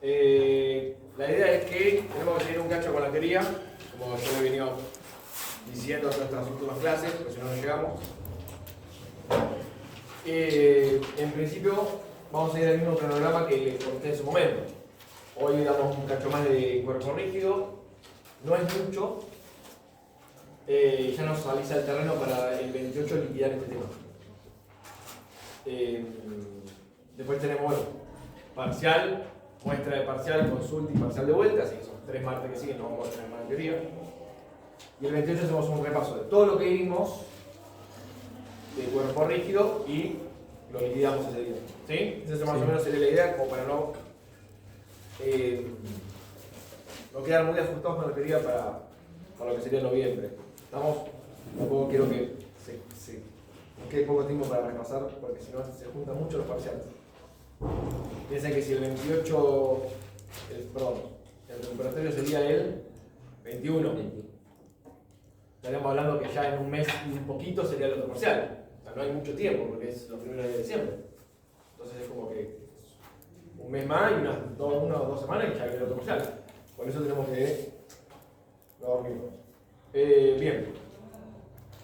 La idea es que tenemos que seguir un cacho con la teoría, como yo le he venido diciendo en nuestras últimas clases, porque si no, no llegamos. En principio, vamos a seguir el mismo cronograma que les conté en su momento. Hoy damos un cacho más de cuerpo rígido, no es mucho, ya nos avisa el terreno para el 28 liquidar este tema. Después tenemos, bueno, parcial, muestra de parcial, consulta y parcial de vuelta, así que son 3 martes que siguen, no vamos a tener más teoría. Y el 28 hacemos un repaso de todo lo que vimos de cuerpo rígido y lo liquidamos ese día. ¿Sí? Esa más o menos sería la idea, como para no quedar muy ajustados con la teoría para lo que sería noviembre. Estamos, tampoco quiero que nos quede poco tiempo para repasar, porque si no se juntan mucho los parciales. Piensen que si el 28, el recuperatorio sería el 21, estaríamos hablando que ya en un mes y un poquito sería el otro parcial. O sea, no hay mucho tiempo, porque es los primeros días de diciembre. Entonces es como que un mes más y una o dos semanas y ya viene el otro parcial. Por eso tenemos que dormirnos. Bien.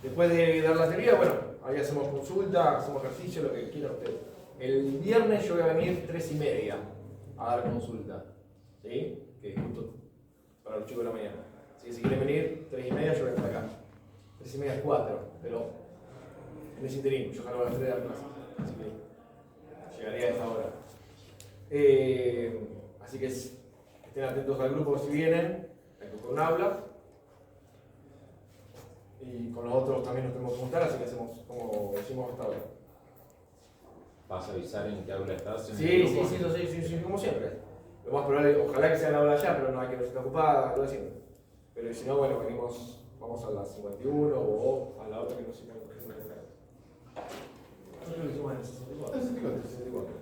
Después de dar la teoría, bueno, ahí hacemos consulta, hacemos ejercicio, lo que quieran ustedes. El viernes yo voy a venir 3:30 a dar consulta. ¿Sí? Que es justo para los chicos de la mañana. Así que si quieren venir, 3:30 yo vengo acá. 3:30 es 4, pero en ese interín, yo salgo a las 3 de la clase. Así que llegaría a esta hora. Así que estén atentos al grupo si vienen, con un aula. Y con los otros también nos tenemos que juntar, así que hacemos como decimos hasta ahora. ¿Vas a avisar en qué aula estás? Sí, como siempre. Lo más probable, ojalá que sea la aula allá, pero no hay que no estar ocupada, lo de siempre. Pero si no, bueno, vamos a la 51 o a la otra que no sé cuánto es una de nosotros lo hicimos en el 64.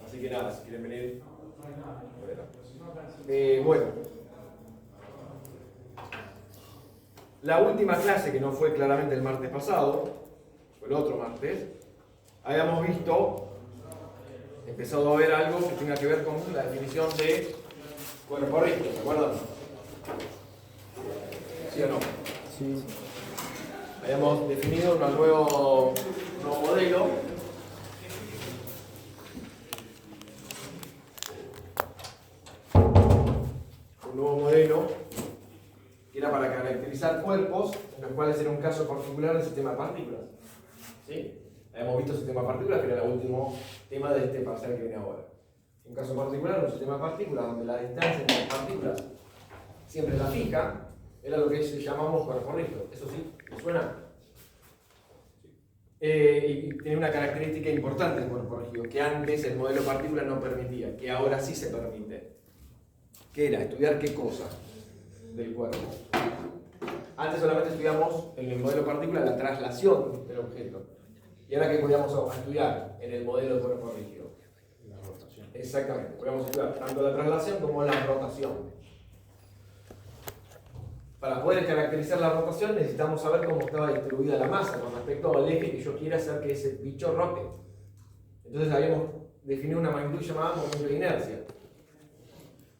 Así que nada, si quieren venir. Bueno. La última clase, que no fue claramente el martes pasado, fue el otro martes, habíamos empezado a ver algo que tenga que ver con la definición de cuerpo rígido, ¿se acuerdan? ¿Sí o no? Sí. Habíamos definido un nuevo modelo. Un nuevo modelo que era para caracterizar cuerpos en los cuales era un caso particular del sistema de partículas. ¿Sí? Habíamos visto el sistema de partículas, que era el último tema de este parcial que viene ahora. Un caso particular, un sistema de partículas, donde la distancia entre las partículas siempre es la fija, era lo que llamamos cuerpo rígido. ¿Eso sí? ¿Me suena? Y tiene una característica importante el cuerpo rígido, que antes el modelo partícula no permitía, que ahora sí se permite. ¿Qué era? Estudiar qué cosa del cuerpo. Antes solamente estudiamos en el modelo partícula la traslación del objeto. ¿Y ahora qué podíamos estudiar en el modelo de cuerpo rígido? La rotación. Exactamente. Podíamos estudiar tanto la traslación como la rotación. Para poder caracterizar la rotación necesitamos saber cómo estaba distribuida la masa con respecto al eje que yo quiera hacer que ese bicho rote. Entonces habíamos definido una magnitud llamada momento de inercia.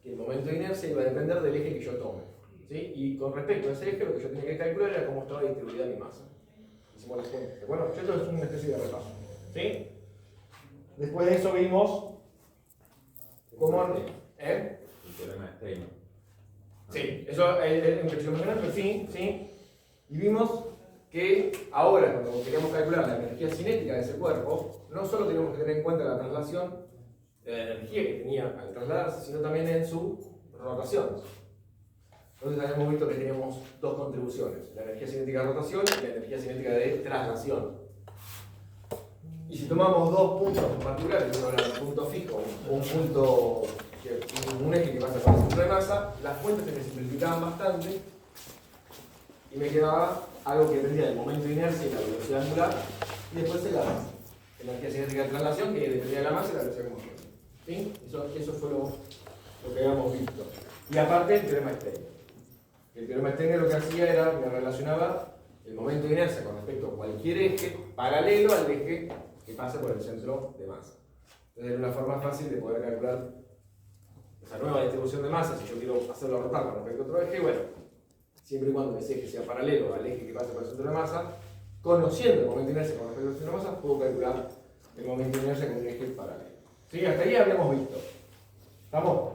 Que el momento de inercia iba a depender del eje que yo tome. ¿Sí? Y con respecto a ese eje, lo que yo tenía que calcular era cómo estaba distribuida mi masa. Hicimos las cuentas. Bueno, esto es una especie de repaso. ¿Sí? Después de eso vimos cómo... El teorema de Steiner. Sí, eso es un ejercicio mencionado, pero sí. Y vimos que ahora, cuando queríamos calcular la energía cinética de ese cuerpo, no solo teníamos que tener en cuenta la traslación, la energía que tenía al trasladarse, sino también en su rotación. Entonces habíamos visto que teníamos dos contribuciones, la energía cinética de rotación y la energía cinética de traslación. Y si tomamos dos puntos particulares, uno era un punto fijo, un eje que pasa por el centro de masa, las fuentes se me simplificaban bastante y me quedaba algo que dependía del momento de inercia y la velocidad angular, y después la energía cinética de traslación, que dependía de la masa y la velocidad que movía. ¿Sí? Eso fue lo que habíamos visto. Y aparte el teorema de Steiner. El teorema de Steiner lo que hacía era que relacionaba el momento de inercia con respecto a cualquier eje paralelo al eje que pasa por el centro de masa. Entonces es una forma fácil de poder calcular esa nueva distribución de masa. Si yo quiero hacerlo rotar con respecto a otro eje, bueno, siempre y cuando ese eje sea paralelo al eje que pasa por el centro de masa, conociendo el momento de inercia con respecto al centro de masa, puedo calcular el momento de inercia con un eje paralelo. ¿Sí? Hasta ahí habíamos visto. ¿Estamos?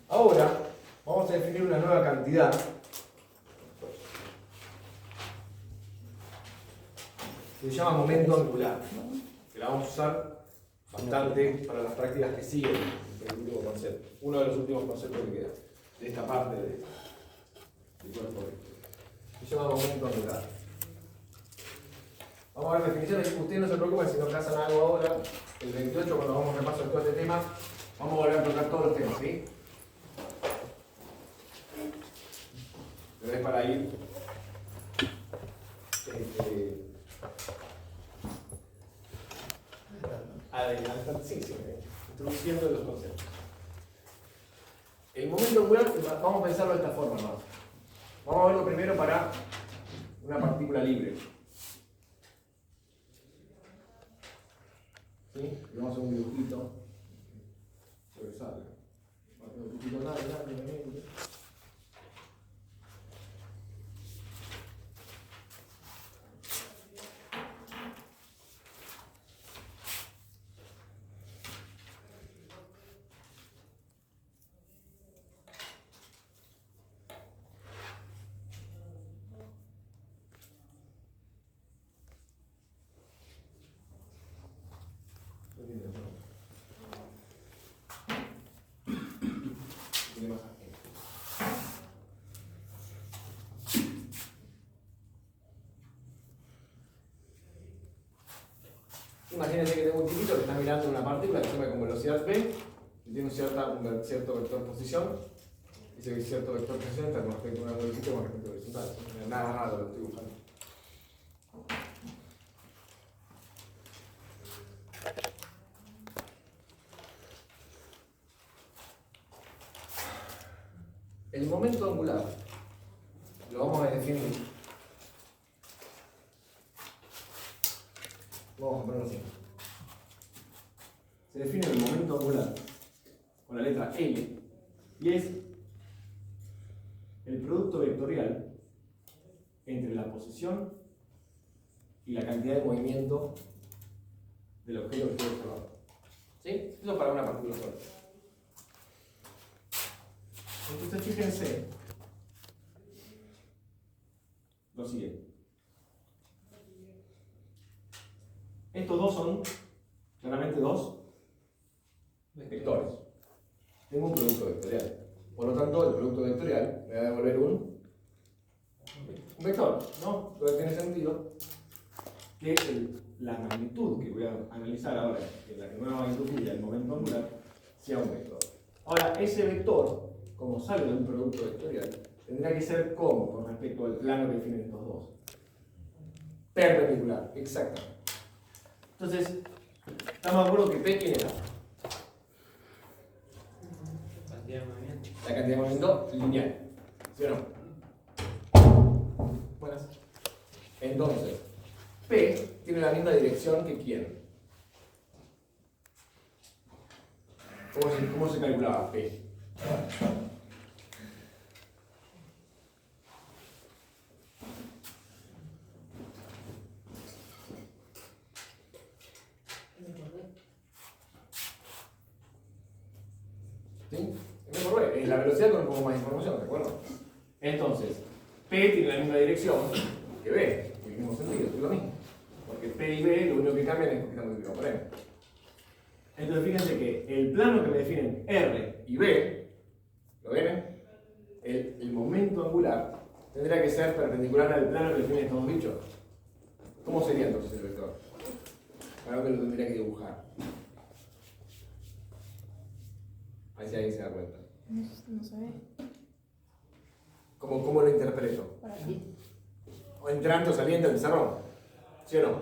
Ahora vamos a definir una nueva cantidad que se llama momento angular, que la vamos a usar bastante para las prácticas que siguen el último concepto, uno de los últimos conceptos que queda de esta parte del cuerpo. Se llama momento angular. Vamos a ver definiciones. Ustedes no se preocupen si no casan algo ahora. El 28, cuando vamos a repasar todo este tema, vamos a volver a tocar todos los temas, ¿sí? Pero es para ir adelantando, sí, introduciendo los conceptos. El momento angular, vamos a pensarlo de esta forma, ¿no? Vamos a verlo primero para una partícula libre. ¿Sí? Y vamos a hacer un dibujito. Sobresale. Vamos a hacer un dibujito grande. Imagínense que tengo un chiquito que está mirando una partícula que se llama con velocidad v y tiene un cierto vector posición. Ese cierto vector posición está con respecto a un ángulo con respecto a horizontal. Nada raro lo estoy buscando. El momento angular lo vamos a definir. Vamos a ponerlo así. Se define el momento angular con la letra L y es el producto vectorial entre la posición y la cantidad de movimiento del objeto que estoy observando. ¿Sí? Eso para una partícula sola. Entonces fíjense lo siguiente. Estos dos son claramente dos vectores. Tengo un producto vectorial. Por lo tanto, el producto vectorial me va a devolver un vector, ¿no? Lo que tiene sentido que la magnitud que voy a analizar ahora, que la nueva magnitud y el momento angular, sea un vector. Ahora, ese vector, como sale de un producto vectorial, tendrá que ser como con respecto al plano que definen estos dos. Perpendicular, exactamente. Entonces, estamos de acuerdo que P, ¿quién era? Cantidad de movimiento. La cantidad de movimiento lineal. ¿Sí o no? Buenas. Entonces, P tiene la misma dirección que quién. ¿Cómo se calculaba P? ¿Sí? Es la velocidad con un poco más de información, ¿de acuerdo? Entonces, P tiene la misma dirección que B, en el mismo sentido, es lo mismo. Porque P y B lo único que cambian es porque están multiplicados por M. Entonces, fíjense que el plano que me definen R y B, ¿lo ven? El momento angular tendría que ser perpendicular al plano que definen estos dos bichos. ¿Cómo sería entonces el vector? Para que lo tendría que dibujar. A ver si alguien se da cuenta. No se ve. ¿Cómo lo interpreto? Para aquí. O entrando o saliendo del pizarrón. ¿Sí o no?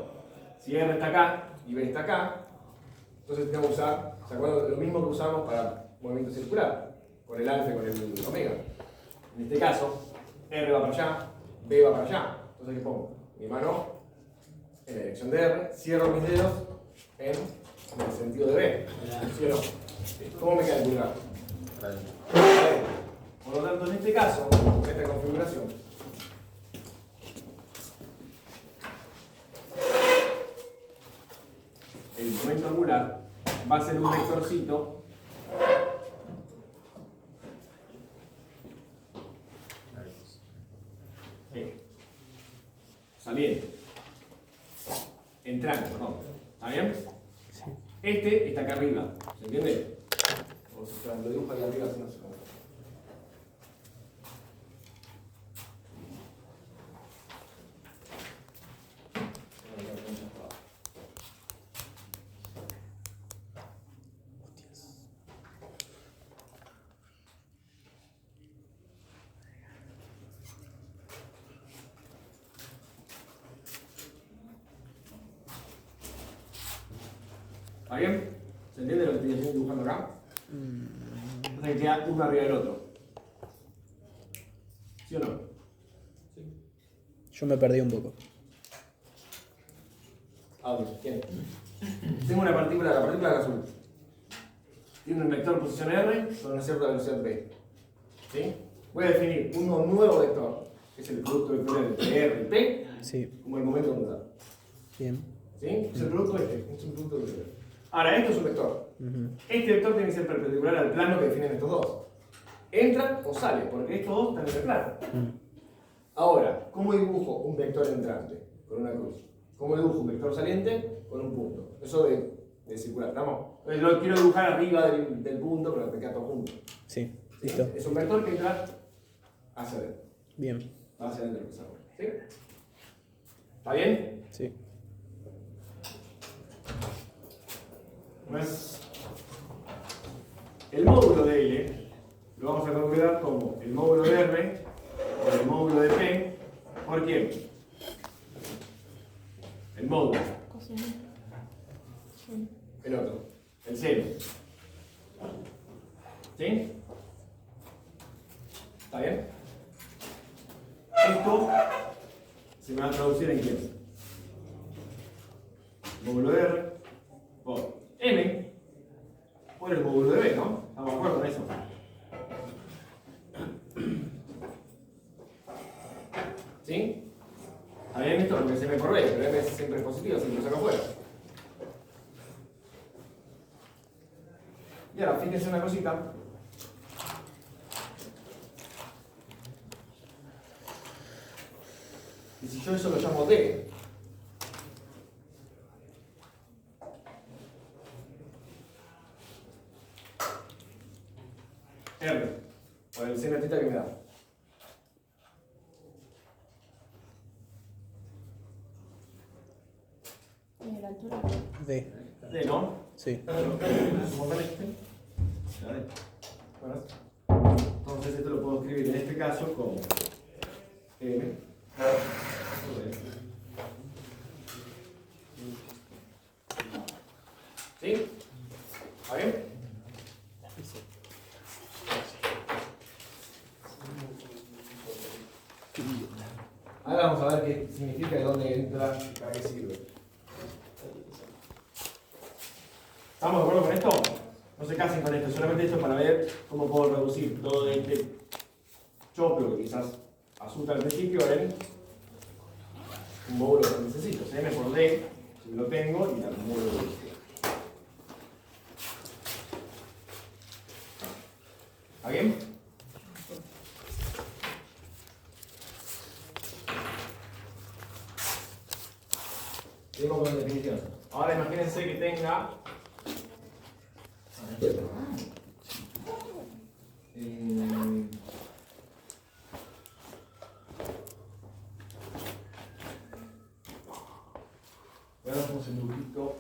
Si R está acá y B está acá, entonces tengo que usar, ¿se acuerdan? Lo mismo que usamos para movimiento circular, con el alfa y con el omega. En este caso, R va para allá, B va para allá. Entonces, ¿qué pongo? Mi mano en la dirección de R, cierro mis dedos en en el sentido de B. ¿Sí o no? ¿Cómo me queda el pulgar? Adentro. Por lo tanto, en este caso, en esta configuración, el momento angular va a ser un vectorcito saliente, entrante, perdón. ¿Está bien? Sí. Este está acá arriba, ¿se entiende? O sea, lo dibujo ahí arriba, si no se confunde. ¿Está bien? ¿Se entiende lo que estoy haciendo dibujando acá? Entonces que queda uno arriba del otro. ¿Sí o no? Yo me perdí un poco. ¿A dónde? ¿Quién? Tengo una partícula, la partícula de azul. Tiene un vector posición R con una cierta velocidad V. ¿Sí? Voy a definir un nuevo vector, que es el producto vectorial entre R y P, Sí, como el momento angular. bien. ¿Sí? Es el producto es un producto vectorial. Ahora, esto es un vector. Ujú. Este vector tiene que ser perpendicular al plano que definen estos dos. Entra o sale, porque estos dos están en el plano. Ahora, ¿cómo dibujo un vector entrante? Con una cruz. ¿Cómo dibujo un vector saliente? Con un punto. Eso de circular, ¿estamos? Lo quiero dibujar arriba del punto, pero me queda todo junto. Sí, ¿Sí? listo. Es un vector que entra hacia adentro. Bien. Va hacia adentro del hexágono. ¿Sí? ¿Está bien? Sí. Pues, el módulo de L lo vamos a calcular como el módulo de R por el módulo de P. ¿Por quién? El módulo. El otro. El seno. ¿Sí? ¿Está bien? Esto se me va a traducir en quién. Módulo de R por M por el módulo de B, ¿no? ¿Estamos de acuerdo en eso? ¿Sí? Está bien esto porque es M por B, pero M siempre es positivo, siempre lo saco afuera. Y ahora, fíjense una cosita. Y si yo eso lo llamo D, R, por el seno θ que me da. ¿Y la altura? D. D, ¿no? Sí. Bueno, entonces esto lo puedo escribir en este caso como M. ¿Sí? ¿Está bien? Ahora vamos a ver qué significa y dónde entra y para qué sirve. ¿Estamos de acuerdo con esto? No se casen con esto, solamente esto para ver cómo puedo reducir todo este choclo que quizás asusta al principio en un módulo que necesito. M por D, si lo tengo, y el módulo de D. ¿Está bien? Seguimos con la definición. Ahora imagínense que tenga veamos el dibujito.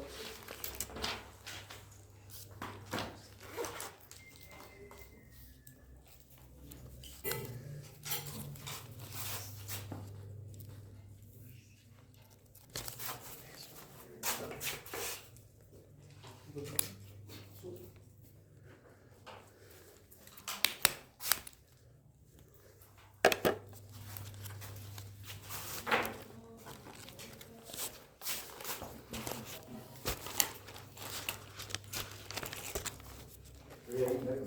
ve ahí, claro.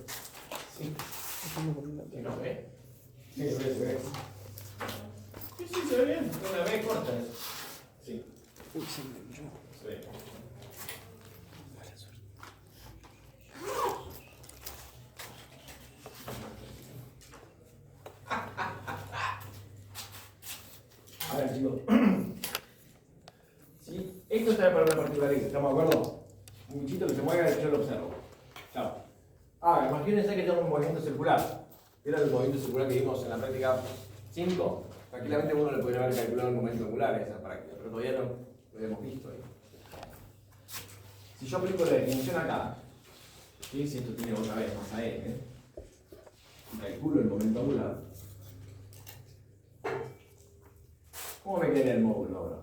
Sí. ¿Sí no ve? Sí, se ve. Sí, se ve bien. Una vez corta eso. Sí. Uy, se me enganchó. Se ve. Mala suerte. A ver, chicos. Sí, esto está para una particularidad, ¿estamos de acuerdo? Un bichito que se mueva y yo lo observo. Chao. Imagínense que tengo un movimiento circular. ¿Vieron el movimiento circular que vimos en la práctica 5? Tranquilamente uno le podría haber calculado el momento angular en esa práctica, pero todavía no lo hemos visto ahí. Si yo aplico la definición acá, ¿sí? Si esto tiene otra vez más a n, y calculo el momento angular, ¿cómo me queda el módulo ahora?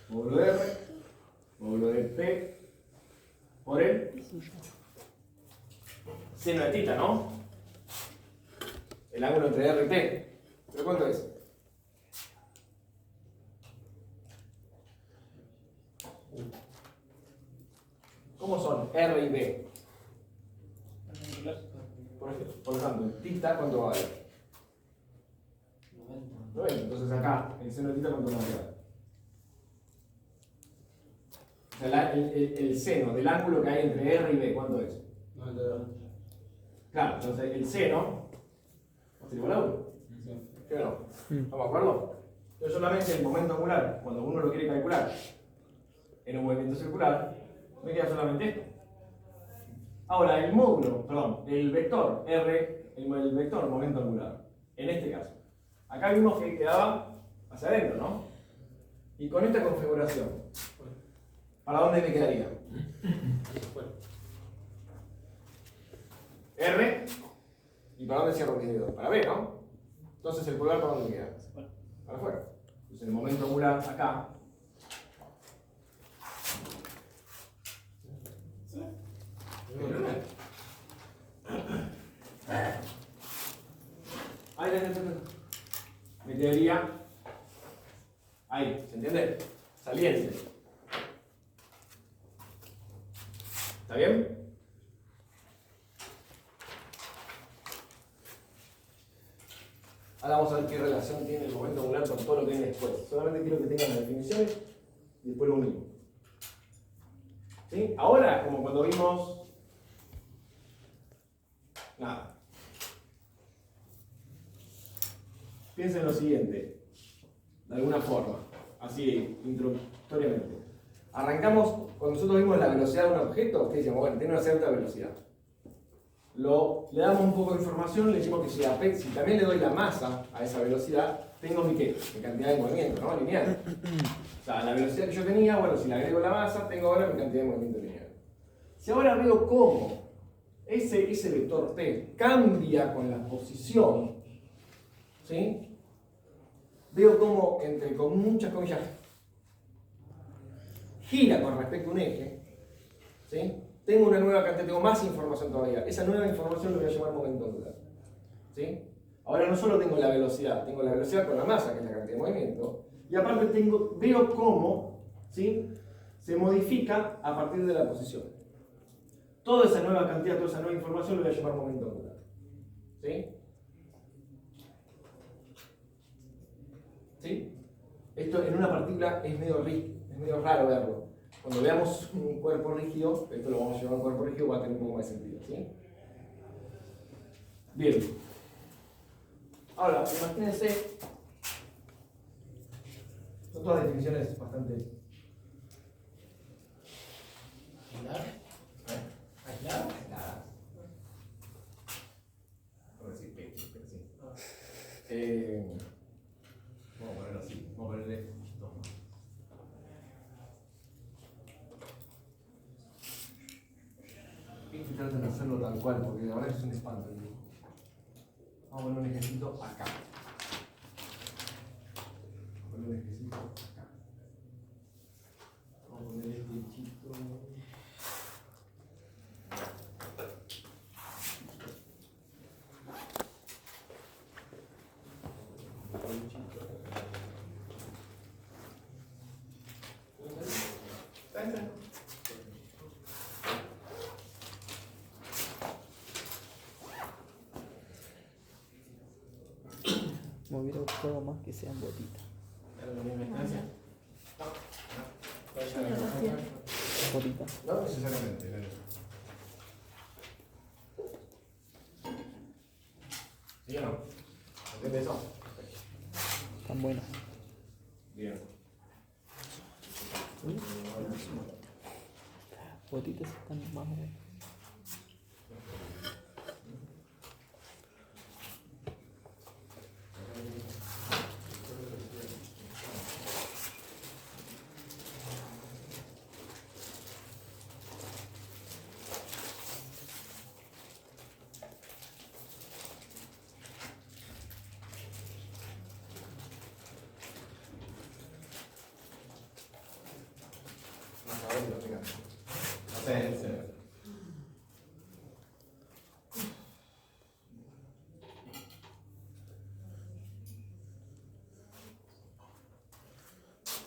Módulo de R, módulo de P, por el seno de tita, ¿no? El ángulo entre R y P. ¿Pero cuánto es? ¿Cómo son R y B? Por ejemplo, en tita, ¿cuánto va a haber? 90. Entonces acá, el seno de tita, ¿cuánto va a quedar? O sea, el seno del ángulo que hay entre R y B, ¿cuánto es? 90. Claro, entonces el seno es igual a 1. ¿Sí o no? ¿Estamos de acuerdo? Entonces solamente el momento angular, cuando uno lo quiere calcular en un movimiento circular, me queda solamente esto. Ahora, el módulo, perdón, el vector R, el vector momento angular, en este caso. Acá vimos que quedaba hacia adentro, ¿no? Y con esta configuración, ¿para dónde me quedaría? R, ¿y para dónde cierro mis dedos? Para B, ¿no? Entonces el pulgar, ¿para dónde queda? Para afuera. Entonces el momento angular acá. Ahí, me quedaría ahí, ¿se entiende? Saliente. ¿Está bien? Ahora vamos a ver qué relación tiene el momento angular con todo lo que viene después. Solamente quiero que tengan las definiciones y después lo unimos. ¿Sí? Ahora, como cuando vimos nada. Piensen en lo siguiente, de alguna forma, así introductoriamente. Arrancamos, cuando nosotros vimos la velocidad de un objeto, ¿qué decíamos? Bueno, tiene una cierta velocidad. Le damos un poco de información, le decimos que si también le doy la masa a esa velocidad, tengo mi ¿qué? Mi cantidad de movimiento, ¿no? Lineal. O sea, la velocidad que yo tenía, bueno, si le agrego la masa, tengo ahora mi cantidad de movimiento lineal. Si ahora veo cómo ese vector T cambia con la posición, ¿sí? Veo cómo, con muchas comillas, gira con respecto a un eje, ¿sí? Tengo una nueva cantidad, tengo más información todavía. Esa nueva información lo voy a llamar momento angular, ¿sí? Ahora no solo tengo la velocidad con la masa, que es la cantidad de movimiento, y aparte veo cómo, ¿sí? Se modifica a partir de la posición. Toda esa nueva cantidad, toda esa nueva información lo voy a llamar momento angular, ¿sí? ¿Sí? Esto en una partícula es medio raro verlo. Cuando veamos un cuerpo rígido, esto lo vamos a llamar un cuerpo rígido, va a tener un poco más de sentido, ¿sí? Bien. Ahora, imagínense, son todas definiciones bastante aisladas. Vamos a decir P, pero sí. Vamos a ponerlo así, vamos a ponerle 2 más. Y traten de hacerlo tal cual, porque la verdad es un espanto. Vamos a poner un ejército acá. Vamos a poner un ejército acá. Vamos a poner este bichito. Me hubiera gustado más que sean botitas. ¿Es la misma distancia? Botitas. No necesariamente. ¿Sí o no? ¿Entiendes eso? Están buenas. Bien. Botitas están más buenas.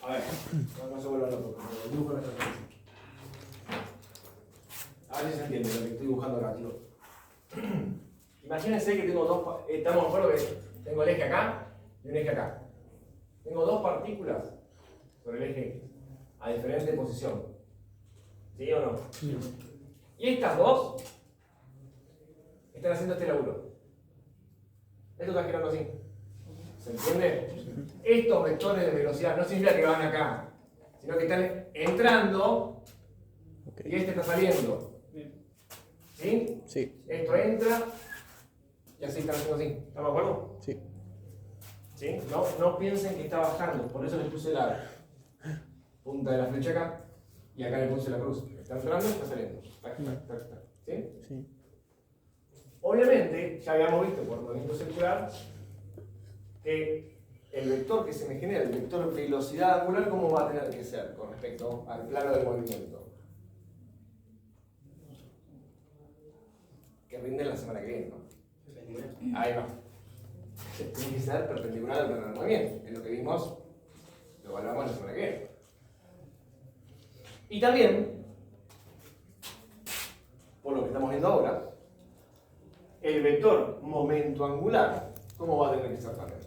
A ver, no se vuelva loco, pero dibujo la estrategia. A ver si se entiende lo que estoy dibujando acá, chicos. Imagínense que tengo dos, estamos de acuerdo que tengo el eje acá y un eje acá. Tengo dos partículas sobre el eje X, a diferente posición. ¿Sí o no? Sí. Y estas dos están haciendo este laburo. Esto está girando así. ¿Se entiende? Estos vectores de velocidad no significa que van acá, sino que están entrando y este está saliendo. ¿Sí? Sí. Esto entra y así están haciendo así. ¿Estamos de acuerdo? Sí. ¿Sí? No piensen que está bajando, por eso les puse la punta de la flecha acá y acá le puse la cruz. Está entrando y está saliendo. Tac, tac, tac, tac. ¿Sí? Sí. Obviamente, ya habíamos visto por movimiento circular que el vector que se me genera, el vector velocidad angular, ¿cómo va a tener que ser con respecto al plano del movimiento? Que rinde la semana que viene, ¿no? Ahí va. Tiene que ser perpendicular al plano del movimiento. Es lo que vimos, lo evaluamos la semana que viene. Y también, por lo que estamos viendo ahora, el vector momento angular, ¿cómo va a tener que ser también?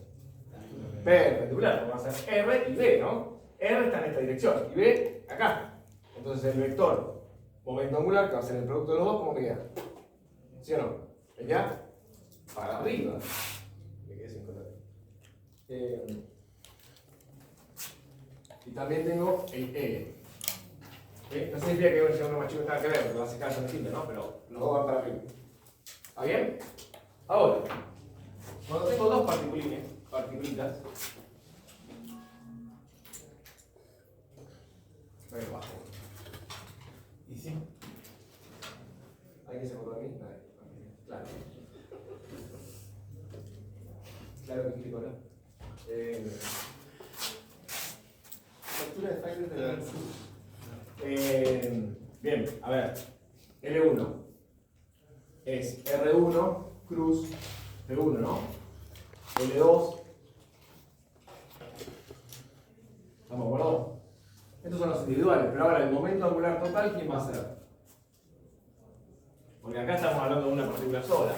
Perpendicular, va a ser R y B, ¿no? R está en esta dirección y B acá. Entonces el vector momento angular, que va a ser el producto de los dos, ¿cómo queda? ¿Sí o no? ¿Ya? Para arriba. Me quedé sin contar. Y también tengo el L. ¿Sí? No significa que uno más chico tenga que ver, porque las escalas son distintas, ¿no? Pero los dos van para arriba. ¿Está bien? Ahora, cuando tengo dos particulitas, ahí bajo. ¿Y sí? ¿Alguien que se acordó de mí? Nadie. Claro. Claro que explico, ¿no? Factura de Finder de la bien, a ver. L1 es R1 cruz P1, ¿no? L2. ¿Estamos de acuerdo? Estos son los individuales, pero ahora el momento angular total, ¿quién va a ser? Porque acá estamos hablando de una partícula sola.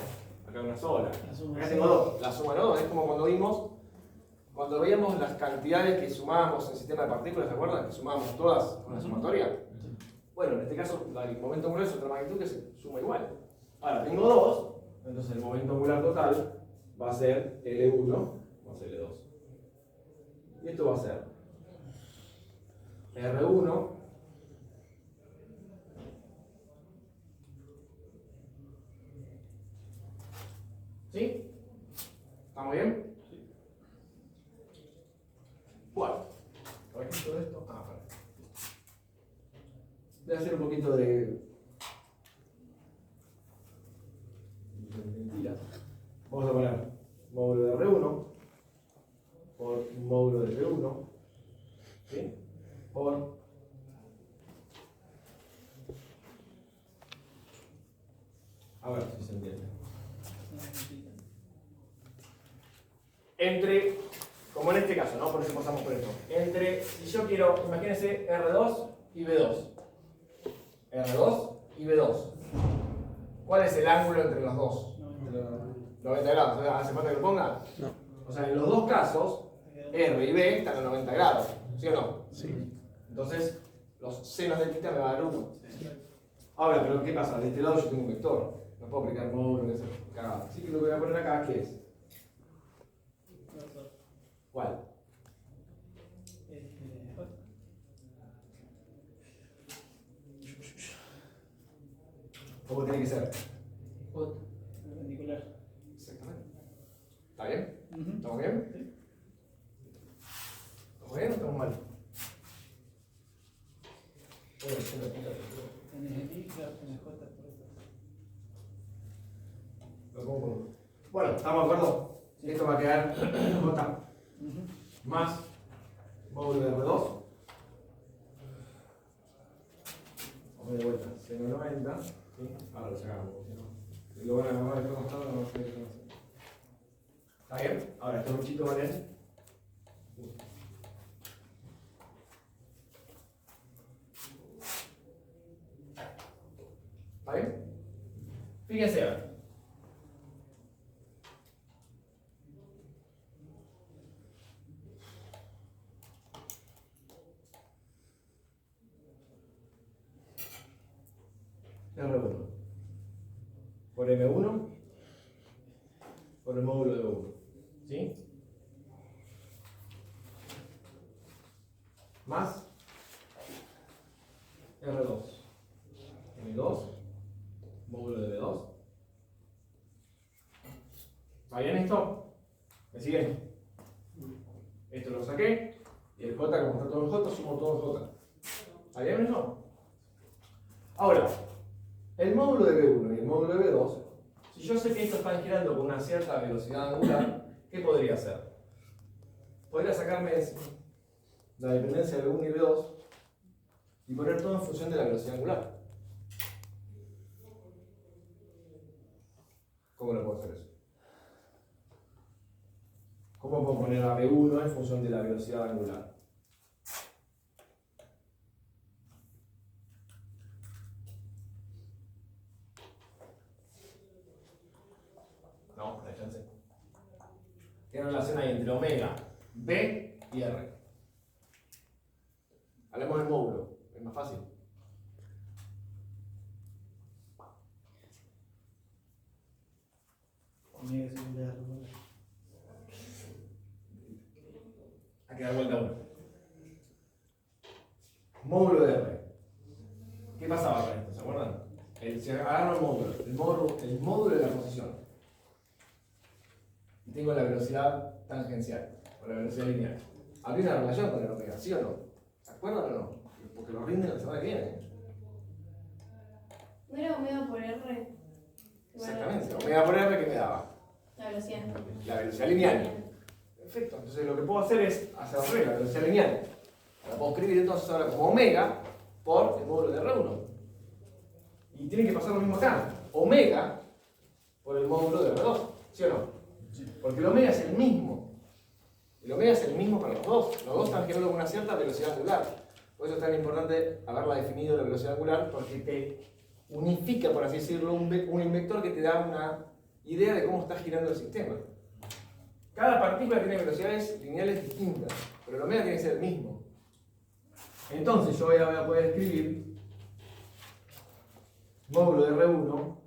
Acá una sola. Acá tengo dos. La suma no, es como cuando veíamos las cantidades que sumábamos en el sistema de partículas, ¿se acuerdan? Que sumábamos todas con la sumatoria. Bueno, en este caso, el momento angular es otra magnitud que se suma igual. Ahora, tengo dos, entonces el momento angular total va a ser L1 más L2. Y esto va a ser R1 ¿sí? ¿Estamos bien? Sí. Bueno, ¿para qué todo esto? Ah, vale. Voy a hacer un poquito de mentiras. Vamos a poner módulo de R1 por módulo de P1, ¿sí? Por a ver si se entiende. Entre, como en este caso, ¿no? Por eso pasamos por esto. Entre, si yo quiero, imagínense R2 y B2. R2 y B2. ¿Cuál es el ángulo entre los dos? 90 grados. ¿Hace falta que lo ponga? No. O sea, en los dos casos, R y B están a 90 grados, ¿sí o no? Sí. Entonces, los senos de θ me va a dar 1. Ahora, pero ¿qué pasa? De este lado yo tengo un vector. No puedo aplicar módulo, que es cagada. Así que lo que voy a poner acá, ¿qué es? ¿Cuál? ¿Cómo tiene que ser? Perpendicular. Exactamente. ¿Está bien? ¿Estamos bien? Sí. ¿Estamos bien o estamos mal? Bueno, Tenés el I, claro, tenés J, por eso. lo pongo con uno. Bueno, ¿estamos de acuerdo? Esto va a quedar J más módulo de R2. Vamos de vuelta. Seno 90. ¿Sí? Ahora lo sacamos, porque si no. Y lo van a agarrar de costado, no va a salir cómo hacer. ¿Está bien? Ahora, estos bichitos van en. ¿Está bien? Fíjense, a ver. R1 por M1 por el módulo de 1. ¿Sí? Más R2. M2 módulo de B2. ¿Está bien esto? ¿Me siguen? Esto lo saqué. Y el J, como está todo en J, sumo todo en J. ¿Está bien eso? Ahora, el módulo de B1 y el módulo de B2, si yo sé que estos están girando con una cierta velocidad angular, ¿qué podría hacer? Podría sacarme la dependencia de B1 y B2 y poner todo en función de la velocidad angular. ¿Cómo lo puedo hacer eso? ¿Cómo puedo poner a B1 en función de la velocidad angular? No, déjense. ¿Qué relación hay entre omega, B y R? Hablemos del módulo, es más fácil. Omega segundo de R. Hay que dar vuelta uno. Módulo de R. ¿Qué pasaba con esto? ¿Se acuerdan? Si agarro el módulo de la posición y tengo la velocidad tangencial o la velocidad lineal. Habría una relación con el omega, ¿sí o no? ¿Se acuerdan o no? Porque lo rinden la semana que viene. ¿No era omega por R? Exactamente. Omega por R, ¿qué me daba? La velocidad. La velocidad lineal. Perfecto. Entonces lo que puedo hacer es hacer al revés, la velocidad lineal. La puedo escribir entonces ahora como omega por el módulo de R1. Y tiene que pasar lo mismo acá. Omega por el módulo de R2. ¿Sí o no? Porque el omega es el mismo. El omega es el mismo para los dos. Los dos están girando con una cierta velocidad angular. Por eso es tan importante haberla definido la velocidad angular, porque te unifica, por así decirlo, un vector que te da una idea de cómo está girando el sistema. Cada partícula tiene velocidades lineales distintas, pero el omega tiene que ser el mismo. Entonces yo voy a poder escribir módulo de R1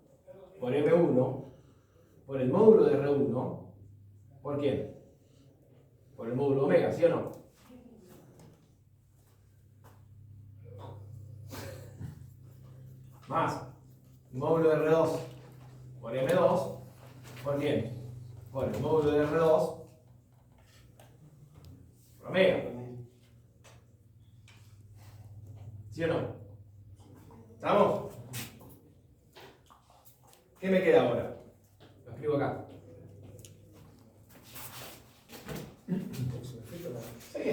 por M1 por el módulo de R1 ¿por quién? Por el módulo omega, ¿sí o no? Más módulo de R2 por M2 ¿por quién? Por el módulo de R2 por omega. ¿Sí o no? ¿Estamos? ¿Qué me queda ahora? Lo escribo acá. Sí,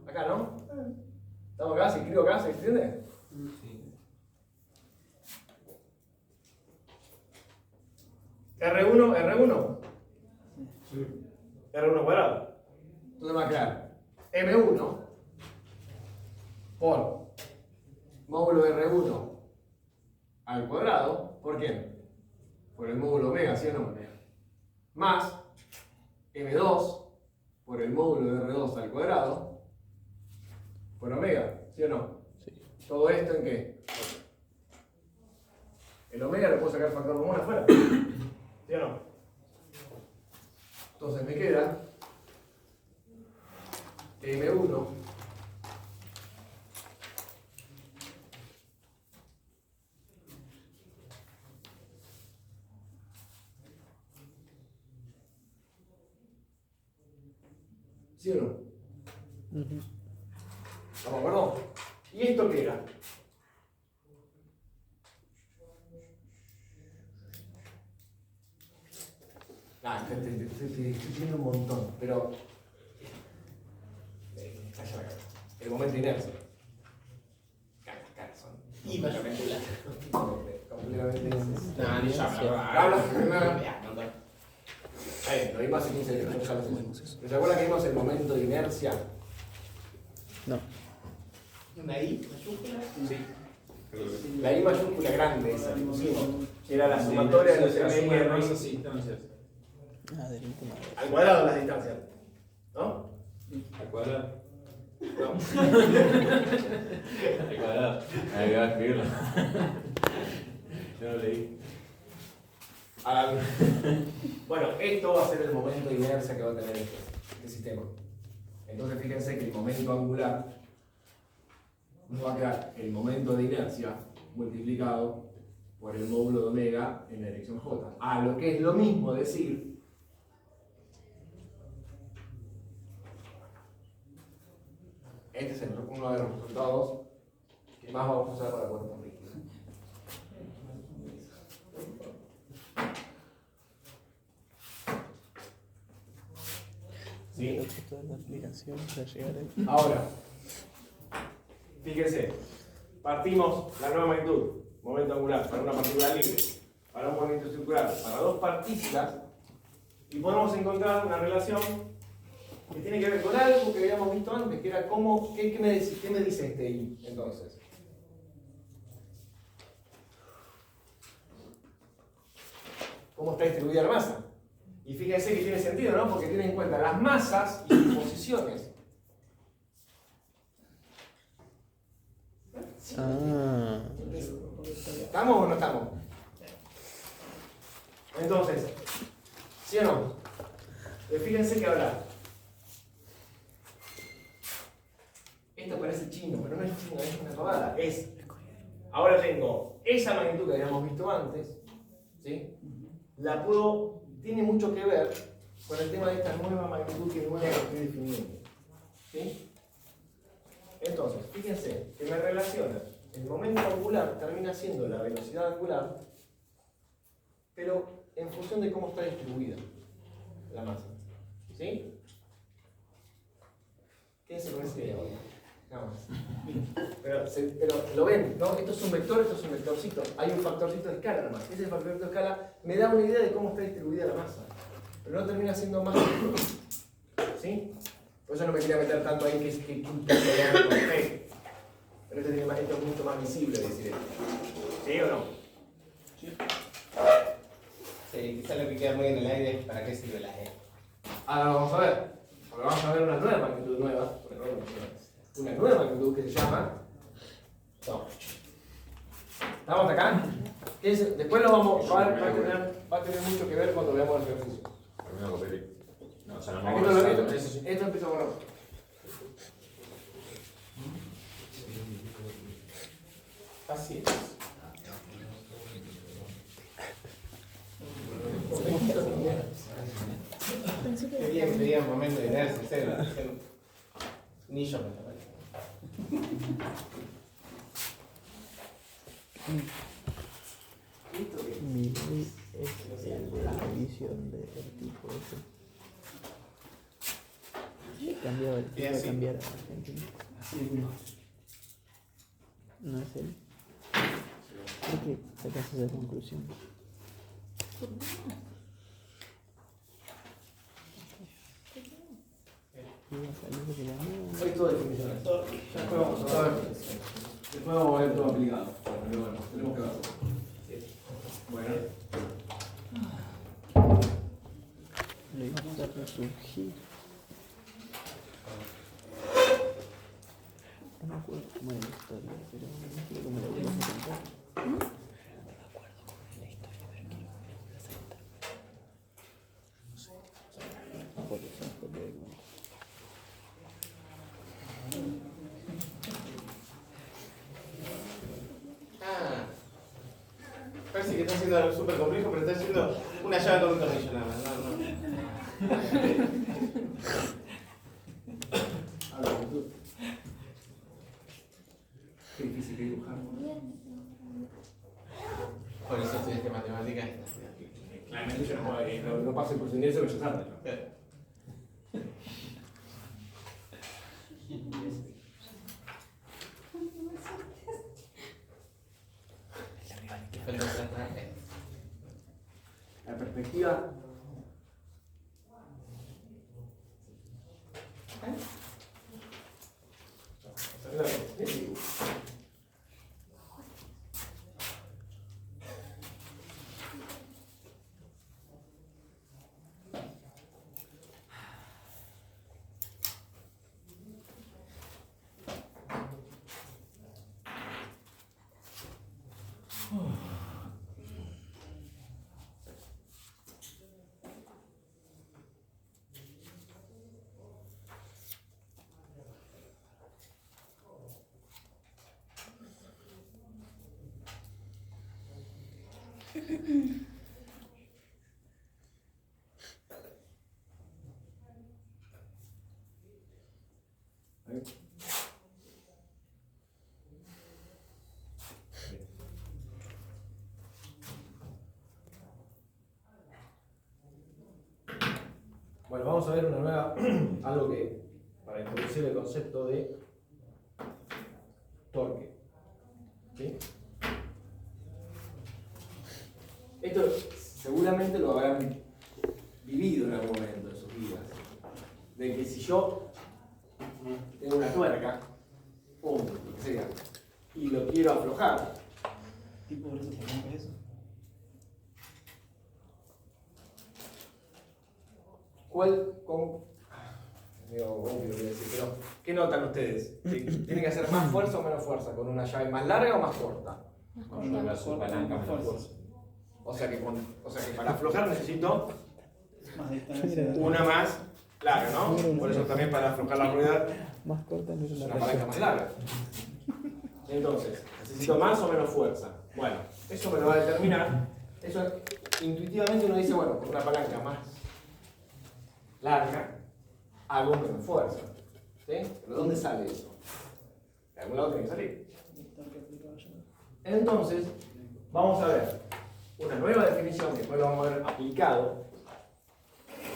acá, ¿no? ¿Estamos acá? Si escribo acá, ¿se extiende? Sí. R1. Sí. R1 cuadrado. Entonces va a quedar M1 por módulo de R1 al cuadrado, ¿por qué? Por el módulo omega, ¿sí o no? Más M2 por el módulo de R2 al cuadrado por omega, ¿sí o no? Sí. ¿Todo esto en qué? El omega le puedo sacar factor común afuera, ¿sí o no? Entonces me queda M1 ¿sí o no? Ujú. ¿Estamos de acuerdo? ¿Y esto qué era? Estoy viendo un montón, pero calla la cara. El momento de inercia. Las caras son Hiperpendular. completamente. No, ni yo. Habla. Lo vimos hace 15 años. ¿Pero se acuerdan que vimos el momento de inercia? No. ¿Una I mayúscula? Sí. La I mayúscula grande, esa que pusimos, era la sumatoria de los M y R distancias. Ah, del último. al cuadrado de las distancias. ¿No? Al cuadrado. No. Al cuadrado. Ahí va a escribirlo. Yo no leí. Bueno, esto va a ser el momento de inercia que va a tener este sistema. Entonces fíjense que el momento angular nos va a quedar el momento de inercia multiplicado por el módulo de omega en la dirección J. Lo que es lo mismo decir este es uno de los resultados que más vamos a usar para cuerpos rígidos. Sí. Toda la aplicación para llegar ahí. Ahora, fíjense, partimos la nueva magnitud, momento angular, para una partícula libre, para un movimiento circular, para dos partículas, y podemos encontrar una relación que tiene que ver con algo que habíamos visto antes, que era cómo, ¿qué me dice este I entonces? ¿Cómo está distribuida la masa? Y fíjense que tiene sentido, ¿no? Porque tiene en cuenta las masas y sus posiciones. Ah. ¿Estamos o no estamos? Entonces, ¿sí o no? Fíjense que ahora, esto parece chino, pero no es chino, es una pavada. Ahora tengo esa magnitud que habíamos visto antes, ¿sí? La puedo, tiene mucho que ver con el tema de esta nueva magnitud que nueva que estoy definiendo, ¿sí? Entonces, fíjense que me relaciona el momento angular, termina siendo la velocidad angular, pero en función de cómo está distribuida la masa, ¿sí? Quédense con ese idea, nada más. Pero lo ven, ¿no? Esto es un vector, esto es un vectorcito. Hay un factorcito de escala nomás. Ese factorcito de escala me da una idea de cómo está distribuida la masa. Pero no termina siendo más que ¿sí? Por eso no me quería meter tanto ahí que pero esto es mucho más visible decir esto. ¿Sí o no? Sí, quizás lo que queda muy en el aire es para qué sirve la E. Ahora vamos a ver. Ahora vamos a ver una nueva magnitud nueva. Una nueva magnitud que se llama. No. ¿Estamos acá? Después lo vamos va a tener mucho que ver cuando veamos el ejercicio. Primero copiar. No, o sea, no me Aquí voy a esto usar eso. empieza bueno. Así es. Quería un momento de inercia, cero. Ni yo me lo Mi ley es el de la revisión del tipo ese. Cambiaba el tipo de cambiar a Argentina. No es él. Creo que sacaste esa conclusión. Iba a salir de la nueva. Hoy todo definiciones. Después vamos a ver. Después vamos a ver todo aplicado. Pero bueno, tenemos que verlo. Bueno. Lo iba a usar resurgir. No me acuerdo cómo era la historia, pero no quiero que me la vuelvas a contar. No me acuerdo cómo era la historia, pero quiero que me la vuelvas a contar. Por eso, porque bueno. Ah. Parece que está haciendo algo súper complejo, pero está haciendo una llave con un tornillo nada más. Qué difícil que dibujar. Por eso estudiaste matemáticas. Claramente yo no paso el curso de ingreso que yo sabe. La perspectiva. Bueno, vamos a ver una nueva, algo que, para introducir el concepto de torque. ¿Sí? Esto seguramente lo habrán vivido en algún momento de sus vidas. De que si yo tengo una tuerca, o lo que sea, y lo quiero aflojar, ¿Tipo de resonancia es eso? Digo, obvio voy a decir, pero ¿qué notan ustedes? ¿Tiene que hacer más fuerza o menos fuerza? ¿Con una llave más larga o más corta? Con una palanca más fuerza. O sea que para aflojar necesito Más distancia. una más larga, ¿no? Por eso también para aflojar la rueda Más corta no es era una la palanca más larga. Entonces, necesito más o menos fuerza. Bueno, eso me lo va a determinar. Eso intuitivamente uno dice, bueno, con una palanca más larga, hago menos fuerza. ¿Sí? ¿Pero dónde sale eso? De algún lado tiene que salir. Entonces, vamos a ver una nueva definición que después lo vamos a ver aplicado.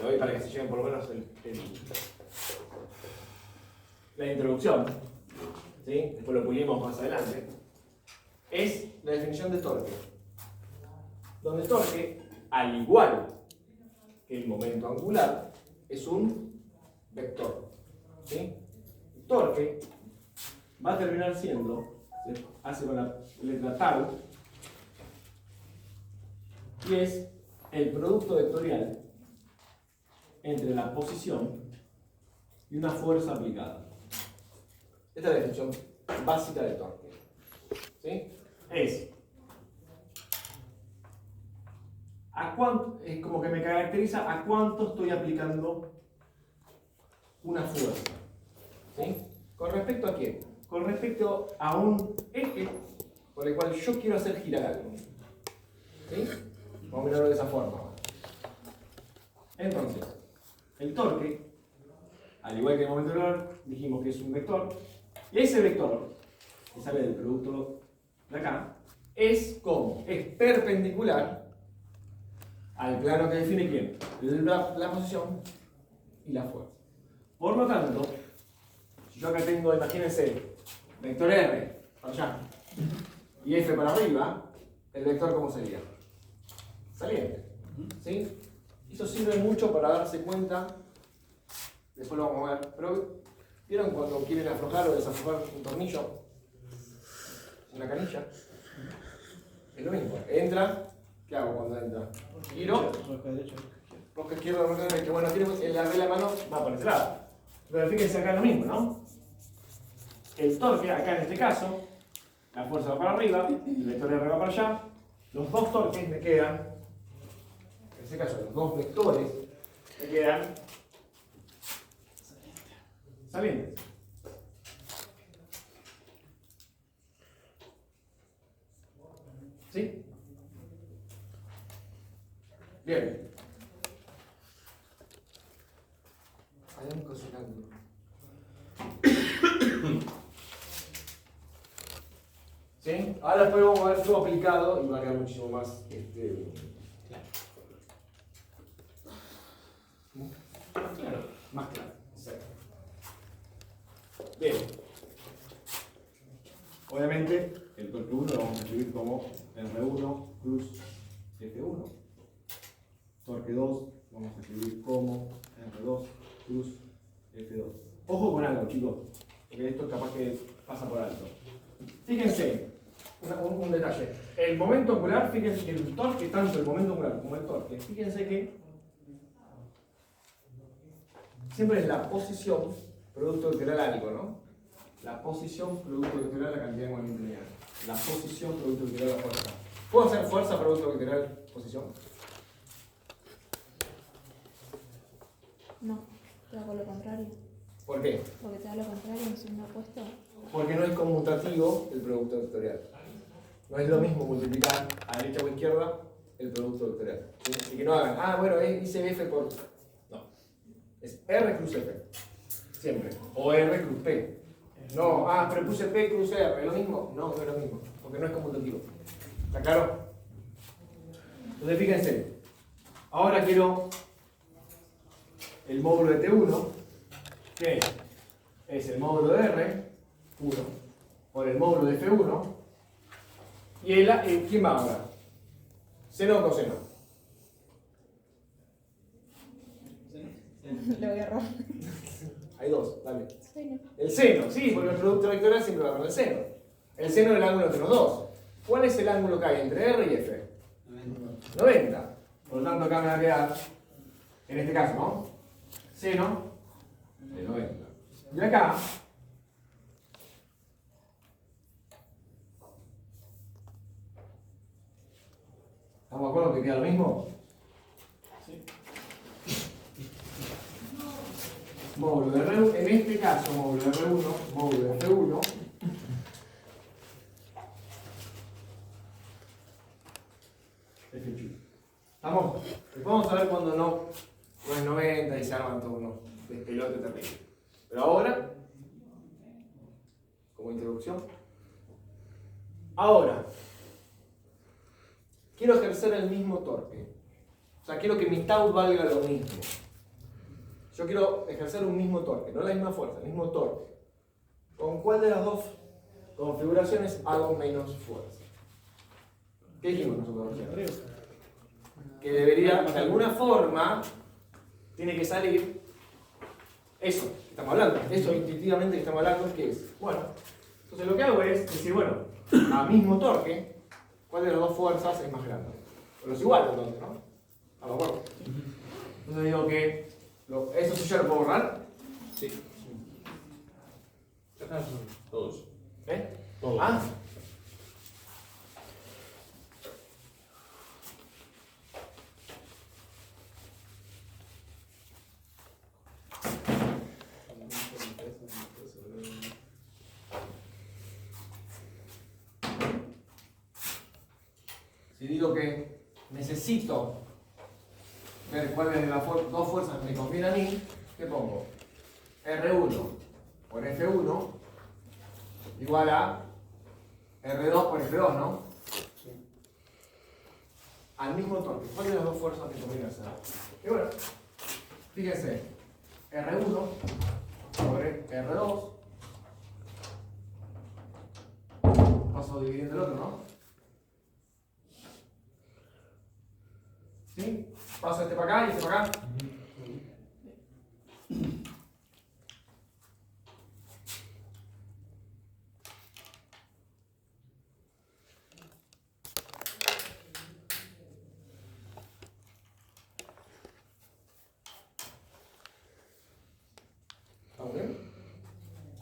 Lo doy para que se lleven por lo menos la introducción. ¿Sí? Después lo pulimos más adelante. Es la definición de torque. Donde torque, al igual que el momento angular, es un vector. ¿Sí? El torque va a terminar siendo, se hace con la letra tau, y es el producto vectorial entre la posición y una fuerza aplicada. Esta es la definición básica de torque. ¿Sí? Es como que me caracteriza a cuánto estoy aplicando una fuerza. ¿Sí? ¿Con respecto a qué? Con respecto a un eje por el cual yo quiero hacer girar algo. ¿Sí? Vamos a mirarlo de esa forma. Entonces, el torque, al igual que el momento angular, dijimos que es un vector, y ese vector, que sale del producto de acá, es perpendicular al plano que define quién, la posición y la fuerza. Por lo tanto, si yo acá tengo, imagínense, vector R para allá y F para arriba, el vector ¿cómo sería? Saliente. ¿Sí? Eso sirve mucho para darse cuenta, después lo vamos a ver, pero ¿vieron cuando quieren aflojar o desaflojar un tornillo? Una canilla. Es lo mismo. Entra, ¿qué hago cuando entra? Giro. rosca izquierda, rosca derecha, que bueno, la regla de mano va por este lado. Pero fíjense acá lo mismo, ¿no? El torque, acá en este caso, la fuerza va para arriba, el vector R va para allá, los dos torques me quedan, en este caso los dos vectores me quedan salientes. ¿Sí? Bien. Hay un cocinando. ¿Sí? Ahora después vamos a ver todo aplicado y va a quedar muchísimo más claro. Más claro. Exacto. Bien. Obviamente, el torque 1 lo vamos a escribir como R1 plus F1. Torque 2 lo vamos a escribir como R2 plus F2. Ojo con algo, chicos, porque esto capaz que pasa por alto. Fíjense, un detalle. El momento angular, fíjense que el torque, tanto el momento angular como el torque, fíjense que siempre es la posición producto vectorial ánico, ¿no? La posición producto vectorial de la cantidad de movimiento lineal. La posición producto vectorial de la fuerza. ¿Puedo hacer fuerza producto vectorial posición? No, te hago lo contrario. ¿Por qué? Porque te da lo contrario en signo opuesto. Porque no es conmutativo el producto vectorial. No es lo mismo multiplicar a derecha o a izquierda el producto vectorial. ¿Sí? Así que no hagan, bueno, hice F por... No. Es R cruz F. Siempre. O R cruz P. No, pero puse P cruz R. ¿Es lo mismo? No, no es lo mismo. Porque no es conmutativo. ¿Está claro? Entonces fíjense. Ahora quiero el módulo de T1, que es el módulo de R, 1, por el módulo de F1, y ¿quién va ahora? ¿Seno o coseno? Lo voy a errar. Hay dos, dale. Seno. El seno, sí, porque el producto vectorial siempre va a dar el seno. El seno es el ángulo entre los dos. ¿Cuál es el ángulo que hay entre R y F? 90. Por lo tanto, acá me va a quedar, en este caso, ¿no? Seno de 90. Y acá, ¿estamos de acuerdo que queda lo mismo? Sí. Módulo de R1, en este caso, módulo de R1, módulo de F1. F2. ¿Estamos? Después vamos a ver cuando no es 90 y se arman todos unos despelotes terribles. Pero ahora, como introducción, ahora, quiero ejercer el mismo torque. O sea, quiero que mi tau valga lo mismo. Yo quiero ejercer un mismo torque, no la misma fuerza, el mismo torque. ¿Con cuál de las dos configuraciones hago menos fuerza? ¿Qué dijimos nosotros recién? Que debería, de alguna forma, tiene que salir eso que estamos hablando, eso intuitivamente que estamos hablando, ¿qué es? Bueno, entonces lo que hago es decir, bueno, a mismo torque, ¿cuál de las dos fuerzas es más grande? O los iguales, entonces, ¿no? ¿Estamos de acuerdo? Entonces digo que, ¿eso sí yo lo puedo borrar? Sí. Acá son todos. ¿Eh? Todos. Ah. Si digo que necesito ver cuáles de las dos fuerzas me convienen a mí, ¿qué pongo? R1 por F1 igual a R2 por F2, ¿no? Sí. Al mismo torque. ¿Cuáles de las dos fuerzas me conviene hacer? Y bueno, fíjense, R1 sobre R2, paso dividiendo el otro, ¿no? ¿Sí? Paso este para acá y este para acá.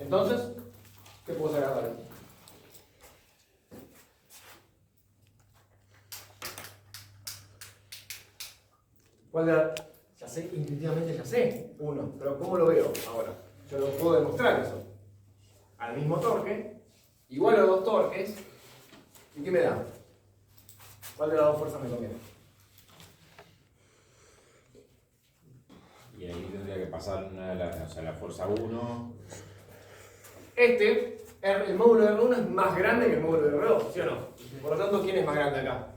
Entonces, ¿qué puedo sacar ahora? ¿Cuál de la? Ya sé, intuitivamente ya sé, 1. Pero ¿cómo lo veo ahora? Yo lo puedo demostrar eso. Al mismo torque, igual a 2 torques, ¿y qué me da? ¿Cuál de las dos fuerzas me conviene? Y ahí tendría que pasar una de las, o sea, la fuerza 1. El módulo de R1 es más grande que el módulo de R2, ¿sí o no? Por lo tanto, ¿quién es más grande acá?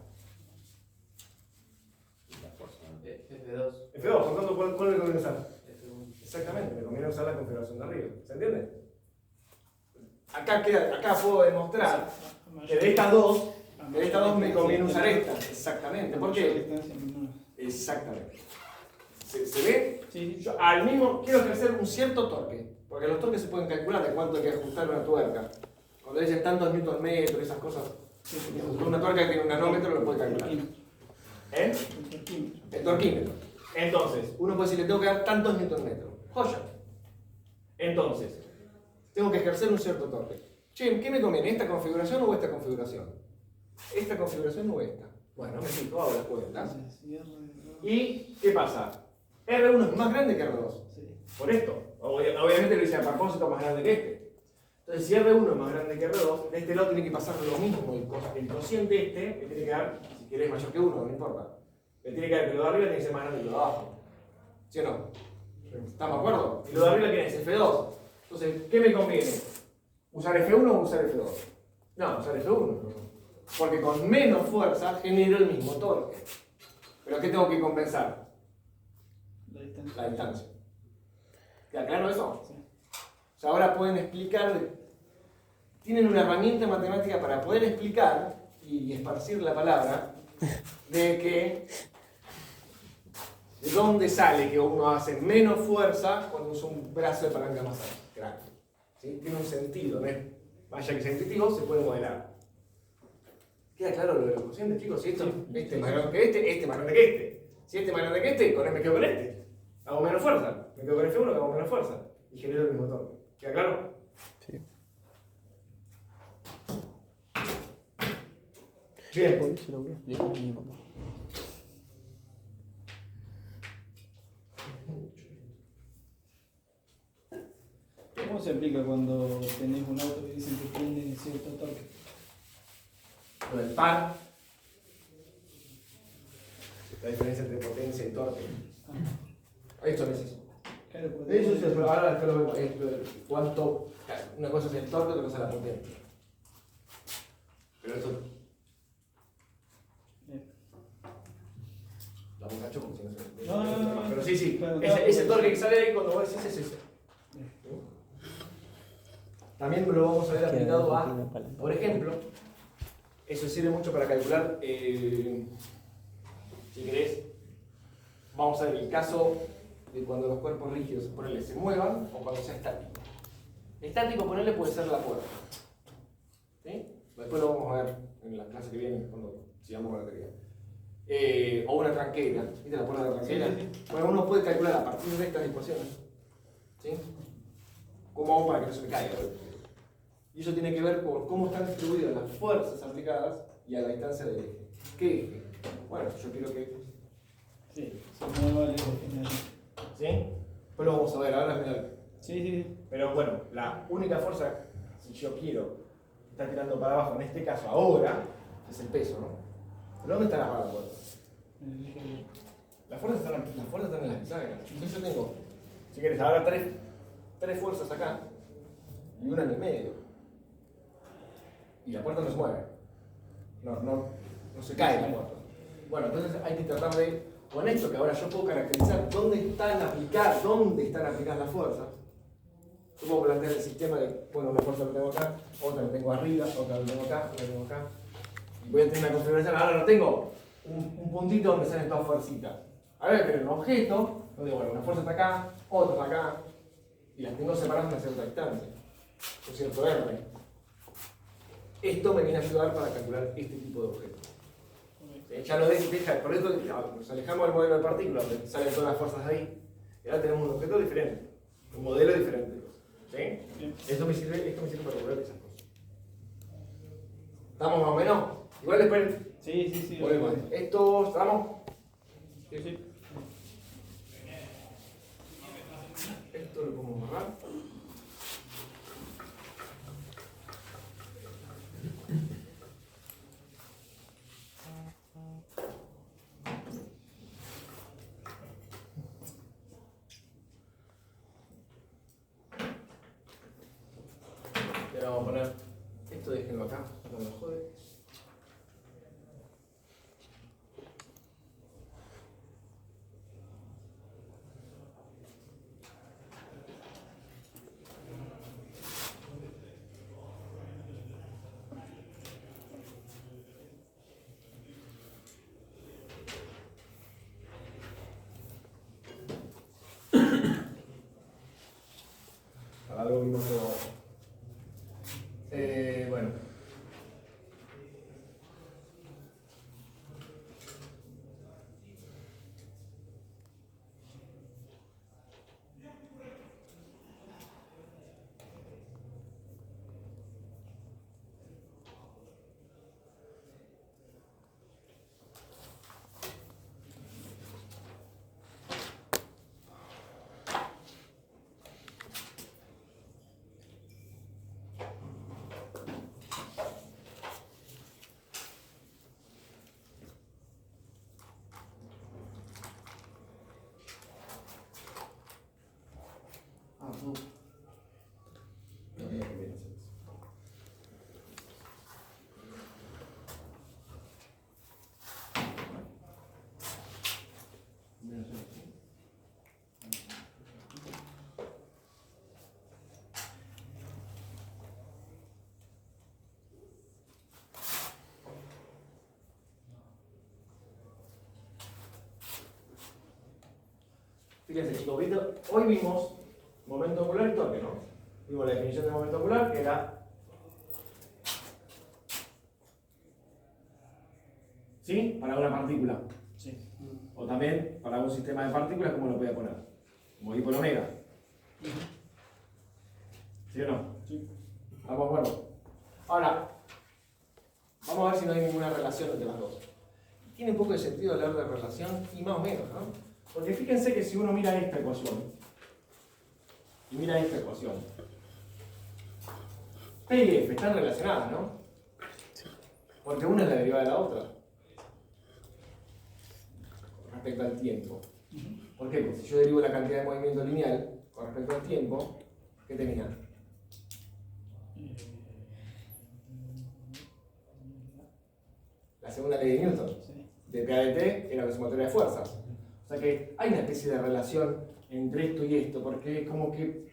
La fuerza. F2. F2, por lo tanto, ¿cuál me conviene usar? Exactamente, me conviene usar la configuración de arriba. ¿Se entiende? Acá puedo demostrar que de estas dos me conviene usar esta. Exactamente. ¿Por qué? Exactamente. ¿Se ve? Sí, sí. Yo al mismo quiero ejercer un cierto torque, porque los torques se pueden calcular de cuánto hay que ajustar una tuerca. Cuando dicen tantos newton metros, esas cosas, una tuerca que tiene un nanómetro lo puede calcular. ¿Eh? El torquímetro. Entonces, uno puede decir, le tengo que dar tantos newton metros. Joya. Entonces, tengo que ejercer un cierto torque. Che, ¿qué me conviene? ¿Esta configuración o esta configuración? ¿Esta configuración o esta? Bueno, me fijo, hago las cuentas. ¿Y qué pasa? R1 es más grande que R2. Sí. Por esto. Obviamente lo hice a propósito más grande que este. Entonces, si R1 es más grande que R2, de este lado tiene que pasar lo mismo. El cociente este me tiene que dar, si querés mayor que 1, no importa. Me tiene que dar que lo de arriba tiene que ser más grande que lo de abajo. ¿Sí o no? ¿Estamos de acuerdo? Y lo de arriba tiene que ser F2. Entonces, ¿qué me conviene? ¿Usar F1 o usar F2? No, usar F1. Porque con menos fuerza genero el mismo torque. ¿Pero qué tengo que compensar? La distancia. ¿Queda claro eso? Sí. O sea, ahora pueden explicar, tienen una herramienta matemática para poder explicar y esparcir la palabra de dónde sale que uno hace menos fuerza cuando usa un brazo de palanca más grande. ¿Sí? Tiene un sentido, ¿no? Vaya que sea intuitivo, se puede modelar. ¿Queda claro lo de los cocientes, chicos? Si esto, este es más grande que este es más grande que este. Si este es más grande que este, con él me quedo con este. Hago menos fuerza. Me quedo con F1, hago menos fuerza. Y genero el mismo torque. ¿Queda claro? Sí. Bien. Hoy se lo voy a explicar a mi mamá. ¿Cómo se aplica cuando tenés un auto y dicen que tiene cierto torque? Lo del par. La diferencia entre potencia y torque. Esto es eso. Claro, porque Eso es, ahora después lo vemos. ¿Cuánto? Una cosa es el torque, otra cosa es la potencia. Pero eso. Bien. La boca choco, si no sé. No. Pero sí. Claro, Ese torque que sale ahí cuando vos decís es ese. También lo vamos a ver aplicado a, por ejemplo, eso sirve mucho para calcular, si querés, vamos a ver el caso de cuando los cuerpos rígidos, ponele, se muevan o cuando sea estático. Estático, ponele, puede ser la puerta. ¿Sí? Después lo vamos a ver en la clase que viene, cuando sigamos con la teoría. O una tranquera, ¿viste la puerta de la tranquera? Sí. Bueno, uno puede calcular a partir de estas ecuaciones, ¿sí? ¿Cómo hago para que no se me caiga? Y eso tiene que ver con cómo están distribuidas las fuerzas aplicadas y a la distancia del eje. ¿Qué eje? Bueno, yo quiero que... Sí, se mueva el final. ¿Sí? Después lo vamos a ver, ahora mirá. Sí. Pero bueno, la única fuerza, si yo quiero estar tirando para abajo, en este caso ahora, es el peso, ¿no? ¿Pero dónde está la fuerza? Las fuerzas están en las bisagras. Entonces yo tengo, si quieres, ahora tres fuerzas acá y una en el medio. Y la puerta no se mueve. No se cae la puerta. Bueno, entonces hay que tratar de, con esto que ahora yo puedo caracterizar dónde están aplicadas las fuerzas. Yo puedo plantear el sistema de, bueno, una fuerza la tengo acá, otra la tengo arriba, otra la tengo acá, otra la tengo acá. Y voy a tener una configuración, ahora no tengo un puntito donde salen todas fuercitas. Ahora voy a tener un objeto, donde bueno, una fuerza está acá, otra está acá, y las tengo separadas a una cierta distancia, un cierto R. Esto me viene a ayudar para calcular este tipo de objetos. Ya lo deja, por eso nos alejamos del modelo de partículas, donde salen todas las fuerzas de ahí, y ahora tenemos un objeto diferente, un modelo diferente. ¿Sí? Bien. Esto me sirve para calcular esas cosas. ¿Estamos más o menos? Igual después Sí. volvemos. Esto, ¿estamos? Sí. Esto lo podemos amarrar. Y ahora vamos a poner esto, déjenlo acá, no me jode. Algo vimos todo. Bueno. Fíjense chicos, hoy vimos momento angular y torque, ¿no? Vimos la definición de momento angular que era, ¿sí? Para una partícula. Sí. O también para un sistema de partículas, ¿cómo lo voy a poner? Como I por omega. ¿Sí o no? Sí. Vamos a verlo. Ahora, vamos a ver si no hay ninguna relación entre las dos. Tiene un poco de sentido hablar de relación y más o menos, ¿no? Porque fíjense que si uno mira esta ecuación y mira esta ecuación, P y F están relacionadas, ¿no? Porque una es la derivada de la otra respecto al tiempo. ¿Por qué? Porque si yo derivo la cantidad de movimiento lineal con respecto al tiempo, ¿qué tenía? La segunda ley de Newton, de P a de T, era la sumatoria de fuerzas. O sea que hay una especie de relación entre esto y esto, porque es como que,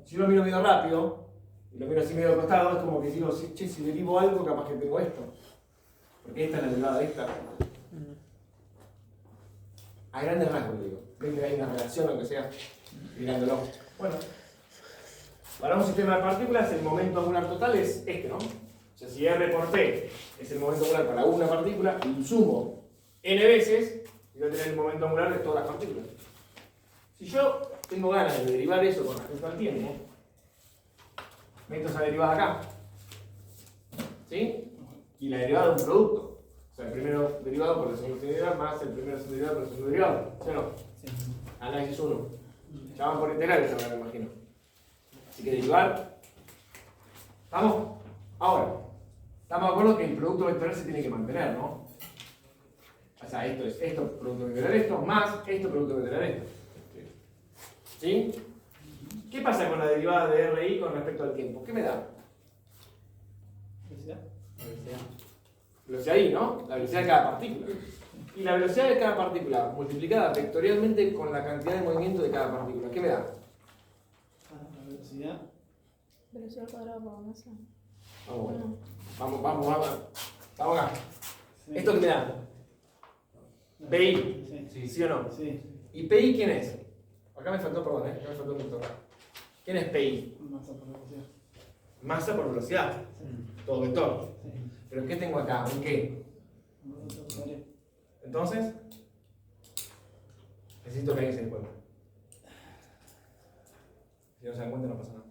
si yo lo miro medio rápido, y lo miro así medio de costado, es como que digo, che, si derivo algo, capaz que tengo esto. Porque esta es la derivada de esta. A grandes rasgos, digo. Ven que hay una relación, aunque sea mirándolo. Bueno, para un sistema de partículas, el momento angular total es este, ¿no? O sea, si R por T es el momento angular para una partícula, y sumo n veces, y voy a tener el momento angular de todas las partículas. Si yo tengo ganas de derivar eso con respecto al tiempo, meto esa derivada acá. ¿Sí? Y la derivada de un producto. O sea, el primero derivado por el segundo derivado más el primero derivado por el segundo derivado. ¿Sí o no? Sí. Análisis 1. Ya van por integrales ahora, me imagino. Así que derivar. ¿Estamos? Ahora, estamos de acuerdo que el producto vectorial se tiene que mantener, ¿no? O sea, esto es esto, producto vectorial esto, más esto, producto vectorial esto. ¿Sí? ¿Qué pasa con la derivada de RI con respecto al tiempo? ¿Qué me da? ¿Velocidad? Velocidad I, ¿no? La velocidad de cada partícula. Y la velocidad de cada partícula multiplicada vectorialmente con la cantidad de movimiento de cada partícula. ¿Qué me da? La velocidad. Velocidad al cuadrado por masa. Vamos acá. Sí. ¿Esto qué me da? PI. Sí. ¿Sí o no? Sí. ¿Y PI quién es? Acá me faltó, perdón, acá me faltó un vector. ¿Quién es PI? Masa por velocidad. Masa por velocidad. Todo vector. Sí. ¿Pero qué tengo acá? ¿Un qué? Entonces, necesito que alguien se dé cuenta. Si no se dan cuenta, no pasa nada.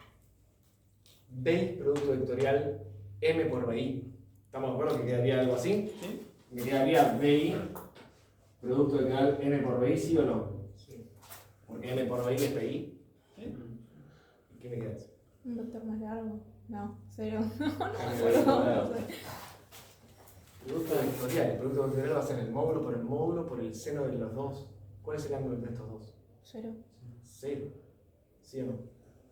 BI, producto vectorial M por BI. ¿Estamos de acuerdo que quedaría algo así? ¿Sí? ¿Me quedaría BI, producto vectorial M por BI, sí o no? Sí. Porque M por BI es BI. ¿Sí? ¿Qué me queda? Un vector más largo. No, cero. Producto vectorial. El producto vectorial va a ser el módulo por el seno de los dos. ¿Cuál es el ángulo entre estos dos? Cero. Cero. ¿Sí o no?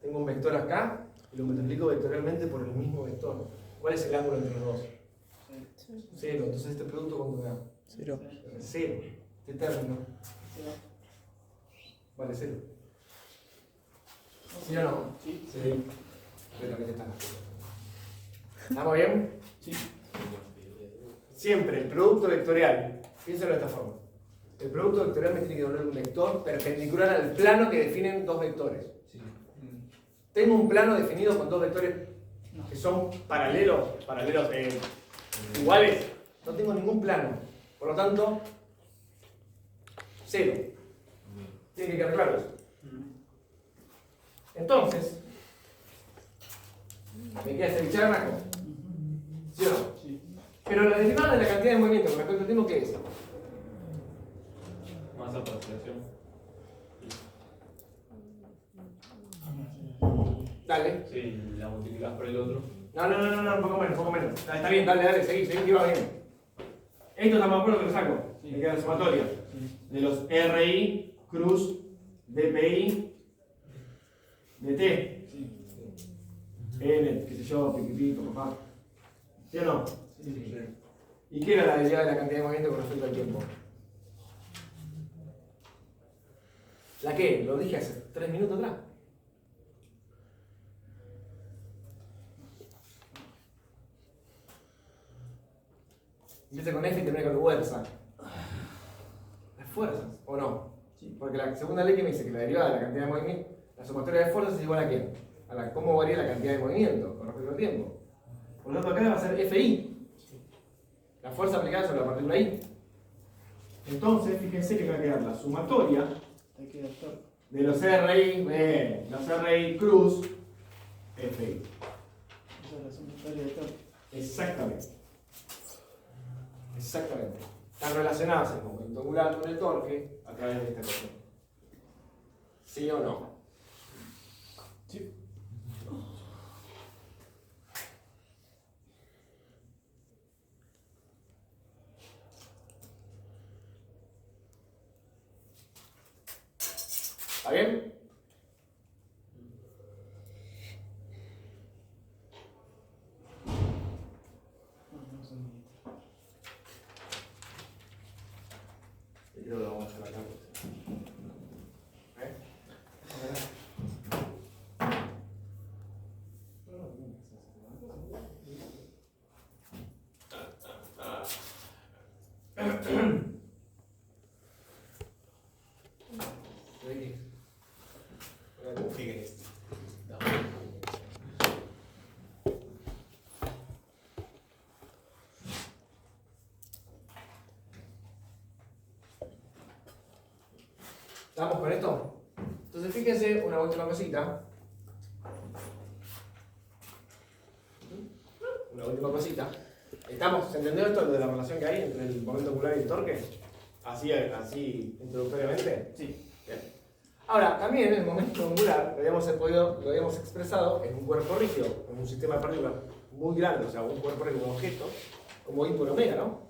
Tengo un vector acá y lo multiplico vectorialmente por el mismo vector. ¿Cuál es el ángulo entre los dos? Cero. Cero. Entonces este producto, ¿cuánto me da? 0. Cero. Este término ¿Sí? vale cero. ¿Sí o no? Sí. Sí. Completamente está. ¿Estamos bien? Sí. Siempre el producto vectorial, piénsalo de esta forma. El producto vectorial me tiene que donar un vector perpendicular al plano que definen dos vectores. Tengo un plano definido con dos vectores que son paralelos, iguales. No tengo ningún plano. Por lo tanto, cero. Tiene que quedar claro eso. Entonces, me queda este bicharraco. ¿Sí o no? Sí. Pero la derivada de la cantidad de movimiento con respecto al tiempo, ¿qué es? Más aproximación. Dale. Sí, la multiplicas por el otro. No, un poco menos. Está bien, dale, seguí, que va bien. Esto estamos de acuerdo que lo saco. Sí. Me queda la sumatoria Sí. de los RI, cruz, DPI, DT, Sí. N, qué sé yo, piquitito, papá. ¿Sí o no? Sí. ¿Y qué era la derivada de la cantidad de movimiento con respecto al tiempo? ¿La qué? Lo dije hace 3 minutos atrás. Empieza con F y termina con fuerza. Las fuerzas, ¿o no? Sí. Porque la segunda ley que me dice que la derivada de la cantidad de movimiento, la sumatoria de fuerzas es igual a ¿qué? A la cómo varía la cantidad de movimiento con respecto al tiempo. Por lo tanto, acá va a ser FI. La fuerza aplicada sobre la partícula I. Entonces, fíjense que me va a quedar la sumatoria Hay que adaptar. de los RI cruz FI. Esa es la sumatoria de torque. Exactamente. Exactamente. Están relacionadas el momento angular con el torque a través de esta ecuación. ¿Sí o no? Sí. ¿Está bien? No sé ni- Yo creo que lo vamos a hacer acá. ¿Eh? ¿Estamos con esto? Entonces fíjense una última cosita. Una última cosita. ¿Estamos entendiendo esto de la relación que hay entre el momento angular y el torque? Así introductoriamente. Sí. Bien. Ahora, también el momento angular lo habíamos expresado en un cuerpo rígido, en un sistema de partículas muy grande, o sea, un cuerpo rígido, un objeto, como I por omega, ¿no?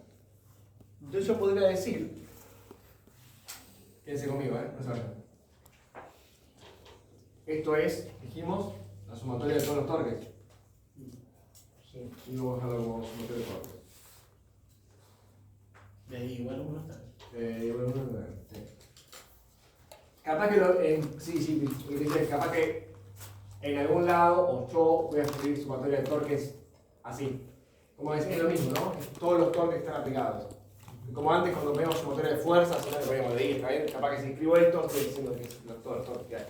Entonces yo podría decir, quédense conmigo, no se vayan. Esto es, dijimos, la sumatoria de todos los torques. Sí, y vamos a dejarlo como sumatoria de torques. De ahí igual uno está. Sí. Capaz que capaz que en algún lado, o yo voy a escribir sumatoria de torques así. Como es lo mismo, ¿no? Todos los torques están aplicados. Como antes cuando veíamos sumatoria de fuerzas, no le poníamos de I, ¿está bien? Capaz que si escribo esto, estoy diciendo que es todos los torques que hay.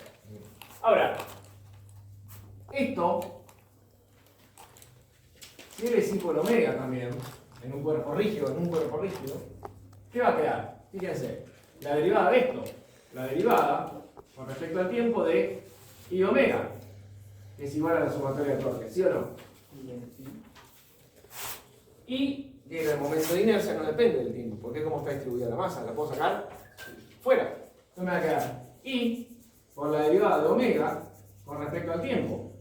Ahora, esto, si él es I por omega también, en un cuerpo rígido, ¿qué va a quedar? Fíjense, la derivada de esto, la derivada con respecto al tiempo de y omega, que es igual a la sumatoria de torques, ¿sí o no? Y que el momento de inercia no depende del tiempo, porque como está distribuida la masa, la puedo sacar fuera. Entonces me va a quedar I por la derivada de omega con respecto al tiempo.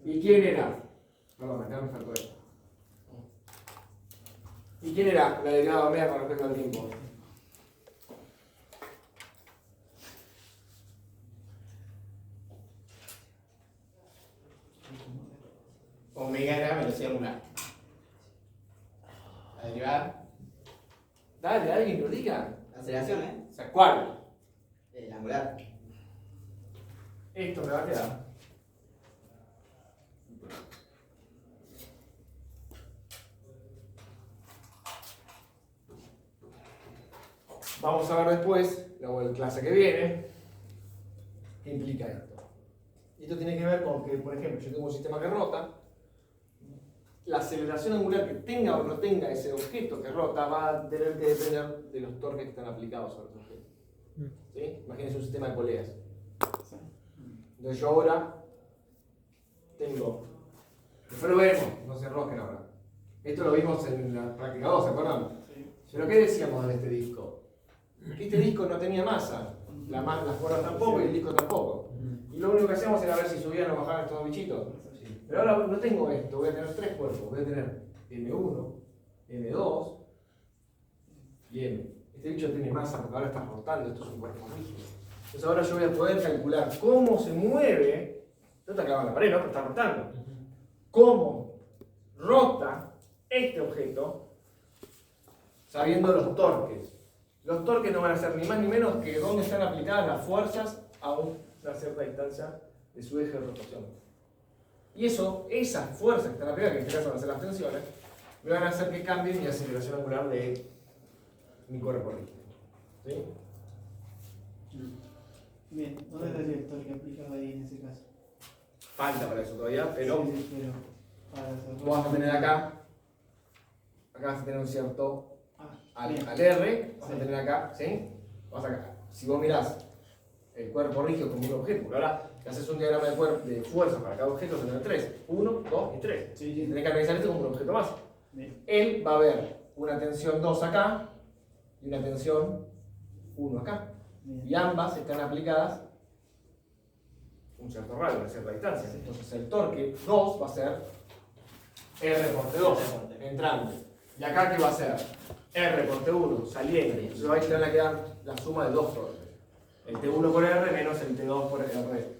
¿Y quién era? Perdón, acá me faltó esto. ¿Y quién era la derivada de omega con respecto al tiempo? Omega era velocidad angular. La derivada. Dale, alguien lo diga. Aceleración, ¿eh? O sea, ¿cuál? El angular. Esto me va a quedar. Vamos a ver después, luego en la clase que viene, qué implica esto. Y esto tiene que ver con que, por ejemplo, yo tengo un sistema que rota, la aceleración angular que tenga o no tenga ese objeto que rota va a tener que depender de los torques que están aplicados sobre ese objeto. ¿Sí? Imagínense un sistema de poleas. Entonces yo ahora tengo, después lo veremos, no se enrosquen ahora. Esto lo vimos en la práctica 2, ¿se acuerdan? Pero ¿qué decíamos de este disco? Que este disco no tenía masa, las cuerdas tampoco y el disco tampoco. Y lo único que hacíamos era ver si subían o bajaban estos bichitos. Pero ahora no tengo esto, voy a tener tres cuerpos, voy a tener M1, M2 y M. Este bicho tiene masa porque ahora está rotando, esto es un cuerpo rígido. Entonces ahora yo voy a poder calcular cómo se mueve, no está clavado en la pared, ¿no? Pero está rotando. Cómo rota este objeto sabiendo los torques. Los torques no van a ser ni más ni menos que dónde están aplicadas las fuerzas a una cierta distancia de su eje de rotación. Y eso, esas fuerzas que están aplicadas, que en este caso van a ser las tensiones, me van a hacer que cambie mi aceleración angular de mi cuerpo rígido. ¿Sí? Bien, ¿dónde estaría el torque aplicado ahí en ese caso? Falta para eso todavía, pero Sí, pero para hacerlo. vos vas a tener acá vas a tener un cierto al bien. R, vas a Sí. tener acá, ¿sí? Vas acá. Si vos mirás el cuerpo rígido como un objeto, porque ahora si haces un diagrama de fuerza para cada objeto, vas a tener 3. 1, 2 y 3. Sí, sí. Tenés que analizar esto como un objeto más. Bien. Él va a ver una tensión 2 acá y una tensión 1 acá. Bien. Y ambas están aplicadas un cierto radio, una cierta distancia. Entonces el torque 2 va a ser R por T2 entrando. Y acá ¿qué va a ser? R por T1 saliendo. Entonces ahí te van a quedar la suma de dos torques. El T1 por R menos el T2 por R.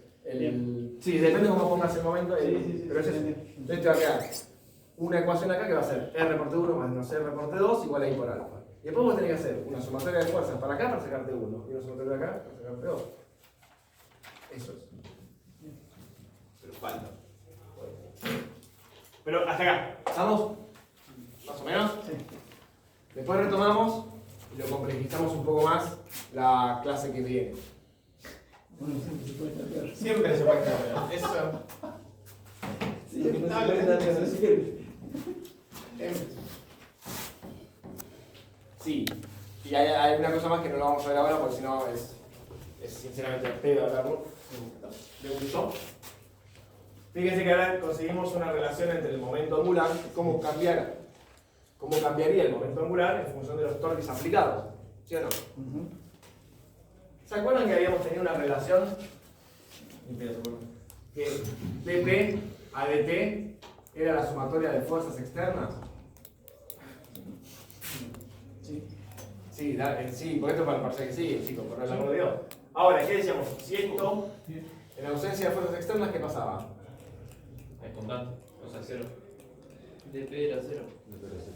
Sí, depende de cómo pongas el momento, Sí, pero es eso. Entonces te va a quedar una ecuación acá que va a ser R por T1 más menos R por T2 igual a I por alfa. Y después vos tenés que hacer una sumatoria de fuerzas para acá para sacar T1 y una sumatoria de acá para sacar T2. Eso es. Pero falta. Pero hasta acá. ¿Estamos? ¿Más o menos? Sí. Después retomamos y lo complejizamos un poco más la clase que viene. Bueno, siempre se puede estar peor. Siempre se puede estar. Eso. Sí, que no se puede estar peor, siempre. Sí. Y hay una cosa más que no lo vamos a ver ahora porque si no es sinceramente pedo hablarlo de un show. Fíjense que ahora conseguimos una relación entre el momento angular y cómo cambiaría el momento angular en función de los torques aplicados. ¿Sí o no? ¿Se acuerdan que habíamos tenido una relación que dP a dt era la sumatoria de fuerzas externas? Sí. Sí, sí, por esto parece que sí, chicos, por el amor de Dios. Ahora, ¿qué decíamos? Si esto, en ausencia de fuerzas externas, ¿qué pasaba? Es constante, o sea, cero. DP era cero.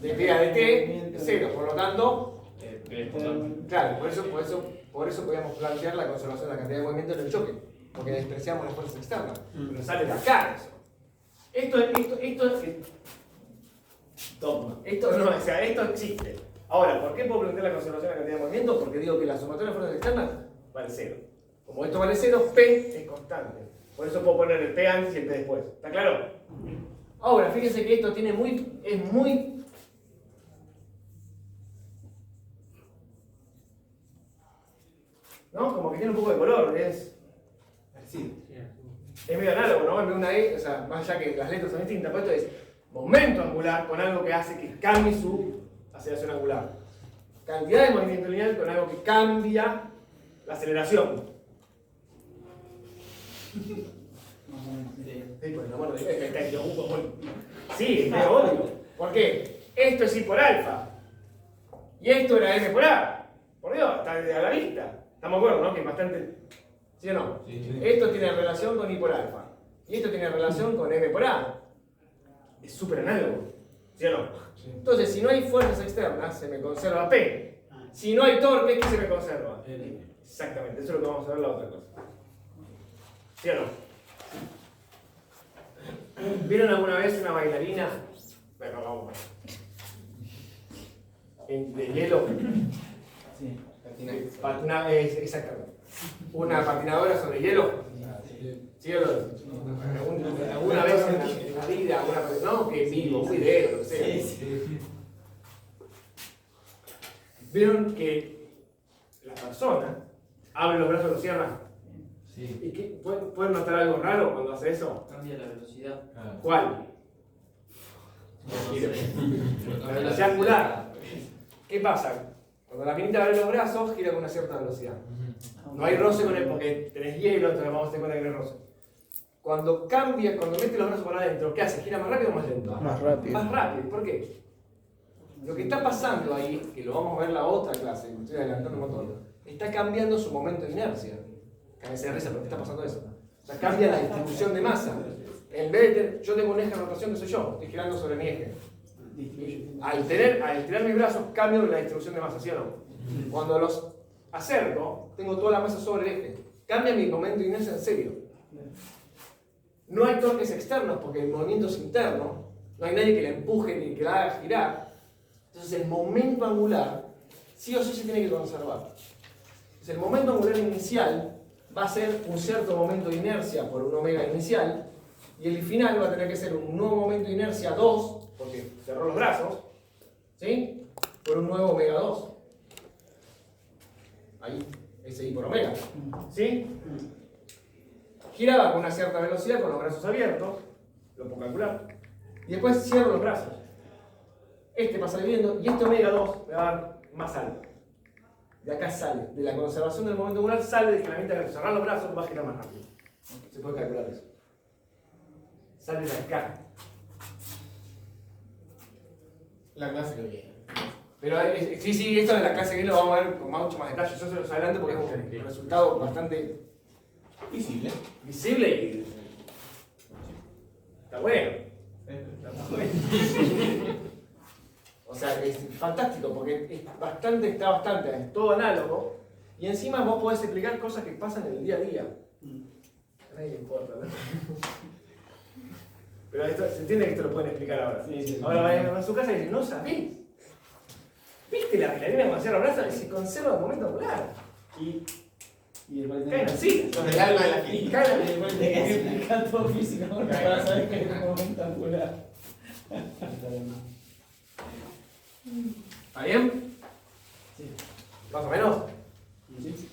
dP a dt, 0, por lo tanto, P es constante. claro, por eso podíamos plantear la conservación de la cantidad de movimiento en el choque, porque despreciamos las fuerzas externas, pero sale de acá eso. Esto es dogma. Esto no, o sea, esto existe. Ahora, ¿por qué puedo plantear la conservación de la cantidad de movimiento? Porque digo que la sumatoria de fuerzas externas vale 0. Como esto vale 0, P es constante. Por eso puedo poner el P antes y el P después. ¿Está claro? Ahora, fíjense que esto es muy... ¿no? Como que tiene un poco de color, es Sí. Es medio análogo, ¿no? En vez de una E, o sea, más allá que las letras son distintas, pues esto es momento angular con algo que hace que cambie su aceleración angular. Cantidad de movimiento lineal con algo que cambia la aceleración. Sí, pues no, bueno, sí, es obvio. ¿Por qué? Esto es I por alfa. Y esto era M por A. Por Dios, está a la vista. Estamos de acuerdo, ¿no? Que es bastante. ¿Sí o no? Sí. Esto tiene relación con I por alfa. Y esto tiene relación con M por A. Es súper análogo. ¿Sí o no? Sí. Entonces, si no hay fuerzas externas, se me conserva P. Si no hay torque, ¿qué se me conserva? Exactamente, eso es lo que vamos a ver la otra cosa. ¿Sí o no? ¿Vieron alguna vez una bailarina? Bueno, vamos. De hielo. Sí. Exactamente. Una patinadora sobre hielo. ¿Sí o no? ¿Alguna vez en la vida? No, que vivo, un video, no sé. ¿Vieron que la persona abre los brazos y los cierra? Sí. ¿Y qué? ¿Pueden notar algo raro cuando hace eso? Cambia la velocidad. ¿Cuál? La velocidad angular. ¿Qué pasa? Cuando la minita abre los brazos, gira con una cierta velocidad. No hay roce con él porque tenés hielo, entonces vamos a tener cuenta que no hay roce. Cuando cambia, cuando mete los brazos para adentro, ¿qué hace? ¿Gira más rápido o más lento? Más rápido. Más rápido. ¿Por qué? Lo que está pasando ahí, que lo vamos a ver en la otra clase, me estoy adelantando un montón, está cambiando su momento de inercia. Cállese de risa, ¿por qué está pasando eso? O sea, cambia la distribución de masa. En vez de tener, yo tengo un eje de rotación que soy yo, estoy girando sobre mi eje. Al tirar mis brazos, cambio la distribución de masa, ¿sí o no? Cuando los acerco, tengo toda la masa sobre el eje. Cambia mi momento de inercia en serio. No hay torques externos porque el movimiento es interno. No hay nadie que le empuje ni que la haga girar. Entonces el momento angular sí o sí se tiene que conservar. Entonces el momento angular inicial va a ser un cierto momento de inercia por un omega inicial y el final va a tener que ser un nuevo momento de inercia 2, porque cerró los brazos, ¿sí? Por un nuevo omega 2. Ahí, ese I por omega, ¿sí? Giraba con una cierta velocidad con los brazos abiertos, lo puedo calcular, y después cierro los brazos. Este pasa viviendo y este omega 2 me va a dar más alto. De acá sale, de la conservación del momento angular sale de que la mitad de cerrar los brazos va a girar más rápido. Se puede calcular eso. Sale de acá. La clase que viene. Pero sí, esto de la clase que viene lo vamos a ver con mucho más detalle. Yo se los adelanto porque es un resultado bastante Visible. visible y está bueno. O sea, es fantástico porque está bastante, es todo análogo y encima vos podés explicar cosas que pasan en el día a día. A nadie le importa, ¿no? Pero esto, se entiende que esto lo pueden explicar ahora. Sí. Ahora vayan a su casa y dicen, no sabés. ¿Viste la bailarina cuando cierra los brazos y se conserva el momento angular? Y el Caen así. Con el alma de la Y clínica. cada vez que hay que explicar todo físicamente para saber que es un momento angular. ¿Está bien? Sí. ¿Más o menos? Sí.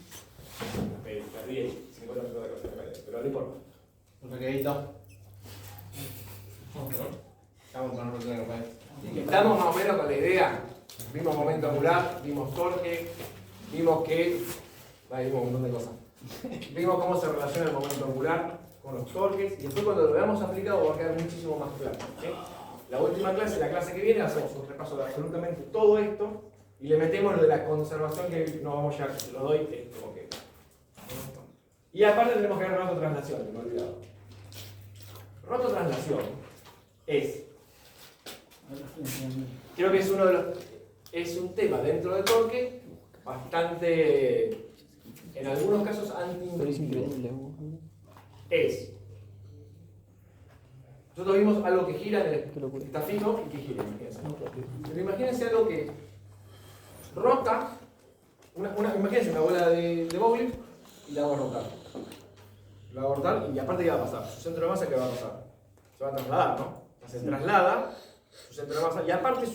Perdí ahí 50% de cosas, pero no importa. Un recreito. Estamos con un recreo, pues. Estamos más o menos con la idea. Vimos momento angular, vimos torque, vimos que. Vimos un montón de cosas. Vimos cómo se relaciona el momento angular con los torques y después cuando lo veamos aplicado va a quedar muchísimo más claro. ¿Sí? La última clase, la clase que viene, hacemos un repaso de absolutamente todo esto y le metemos lo de la conservación que no vamos ya, se lo doy, que es como que. Y aparte tenemos que ver rototraslación, me he olvidado. Rototraslación es. Creo que es uno de los. Es un tema dentro del torque bastante, en algunos casos, Pero es increíble. Es. Nosotros vimos algo que gira, Qué locura. está fijo y que gira, imagínense. Pero imagínense algo que rota, imagínense una bola de bowling y la hago rotar. La hago rotar y aparte, ¿qué va a pasar? Su centro de masa, ¿qué va a pasar? Se va a trasladar, ¿no? Se traslada su centro de masa y aparte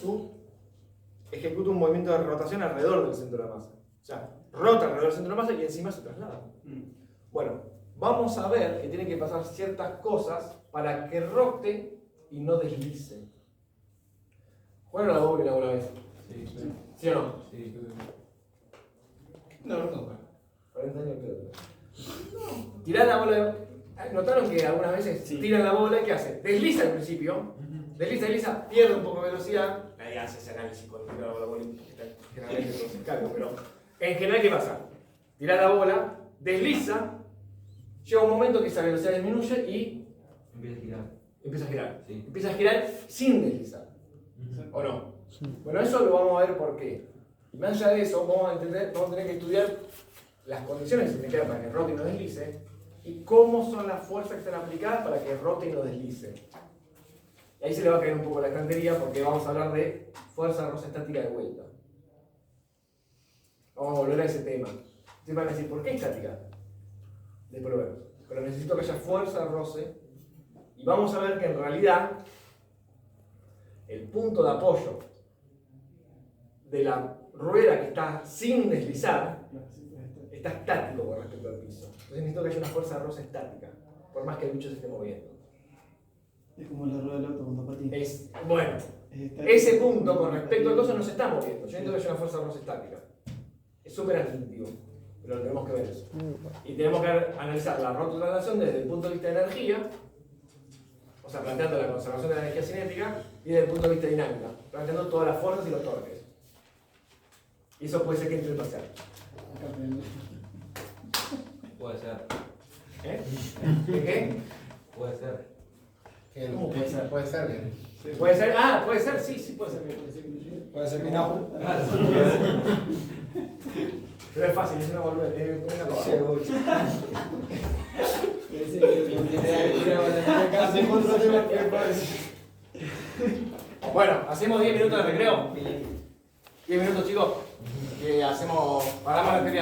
ejecuta un movimiento de rotación alrededor del centro de masa. O sea, rota alrededor del centro de masa y encima se traslada. Bueno, vamos a ver que tienen que pasar ciertas cosas para que rote y no deslice. ¿Jugaron a la bobina alguna vez? ¿Sí o no? No, no. 40 años creo. Tirá la bola. ¿Notaron que algunas veces tiran la bola y qué hace? Desliza al principio. Desliza, pierde un poco de velocidad. Nadie hace ese análisis cuando tira la bola, porque generalmente todo se carga, pero en general, ¿qué pasa? Tira la bola, desliza, llega un momento que esa velocidad disminuye y empieza a girar. Sí. Empieza a girar sin deslizar. ¿O no? Bueno, eso lo vamos a ver por qué. Y más allá de eso, vamos a tener que estudiar las condiciones que se requieren para que rote y no deslice y cómo son las fuerzas que están aplicadas para que rote y no deslice. Y ahí se le va a caer un poco la estantería porque vamos a hablar de fuerza roce estática de vuelta. Vamos a volver a ese tema. Ustedes van a decir, ¿por qué estática? Después lo vemos. Pero necesito que haya fuerza roce y vamos a ver que en realidad el punto de apoyo de la rueda que está sin deslizar está estático con respecto al piso. Entonces necesito que haya una fuerza roce estática, por más que el bicho se esté moviendo. Es como la rueda del auto cuando patina. Bueno, ese punto con respecto al coso no se está moviendo. Yo necesito que haya una fuerza roce estática. Es súper intuitivo, pero tenemos que ver eso. Y tenemos que analizar la rotación desde el punto de vista de energía, o sea, planteando la conservación de la energía cinética, y desde el punto de vista dinámica, planteando todas las fuerzas y los torques. Y eso puede ser que entre el parcial. Puede ser. ¿De qué? Puede ser. ¿Cómo puede ser? Puede ser bien. ¿Puede ser? Ah, puede ser, sí, puede ser. Puede ser que no. Pero es fácil, es una volver, es una cosa. Bueno, hacemos 10 minutos de recreo. 10 minutos, chicos. Que hacemos. Paramos la batería.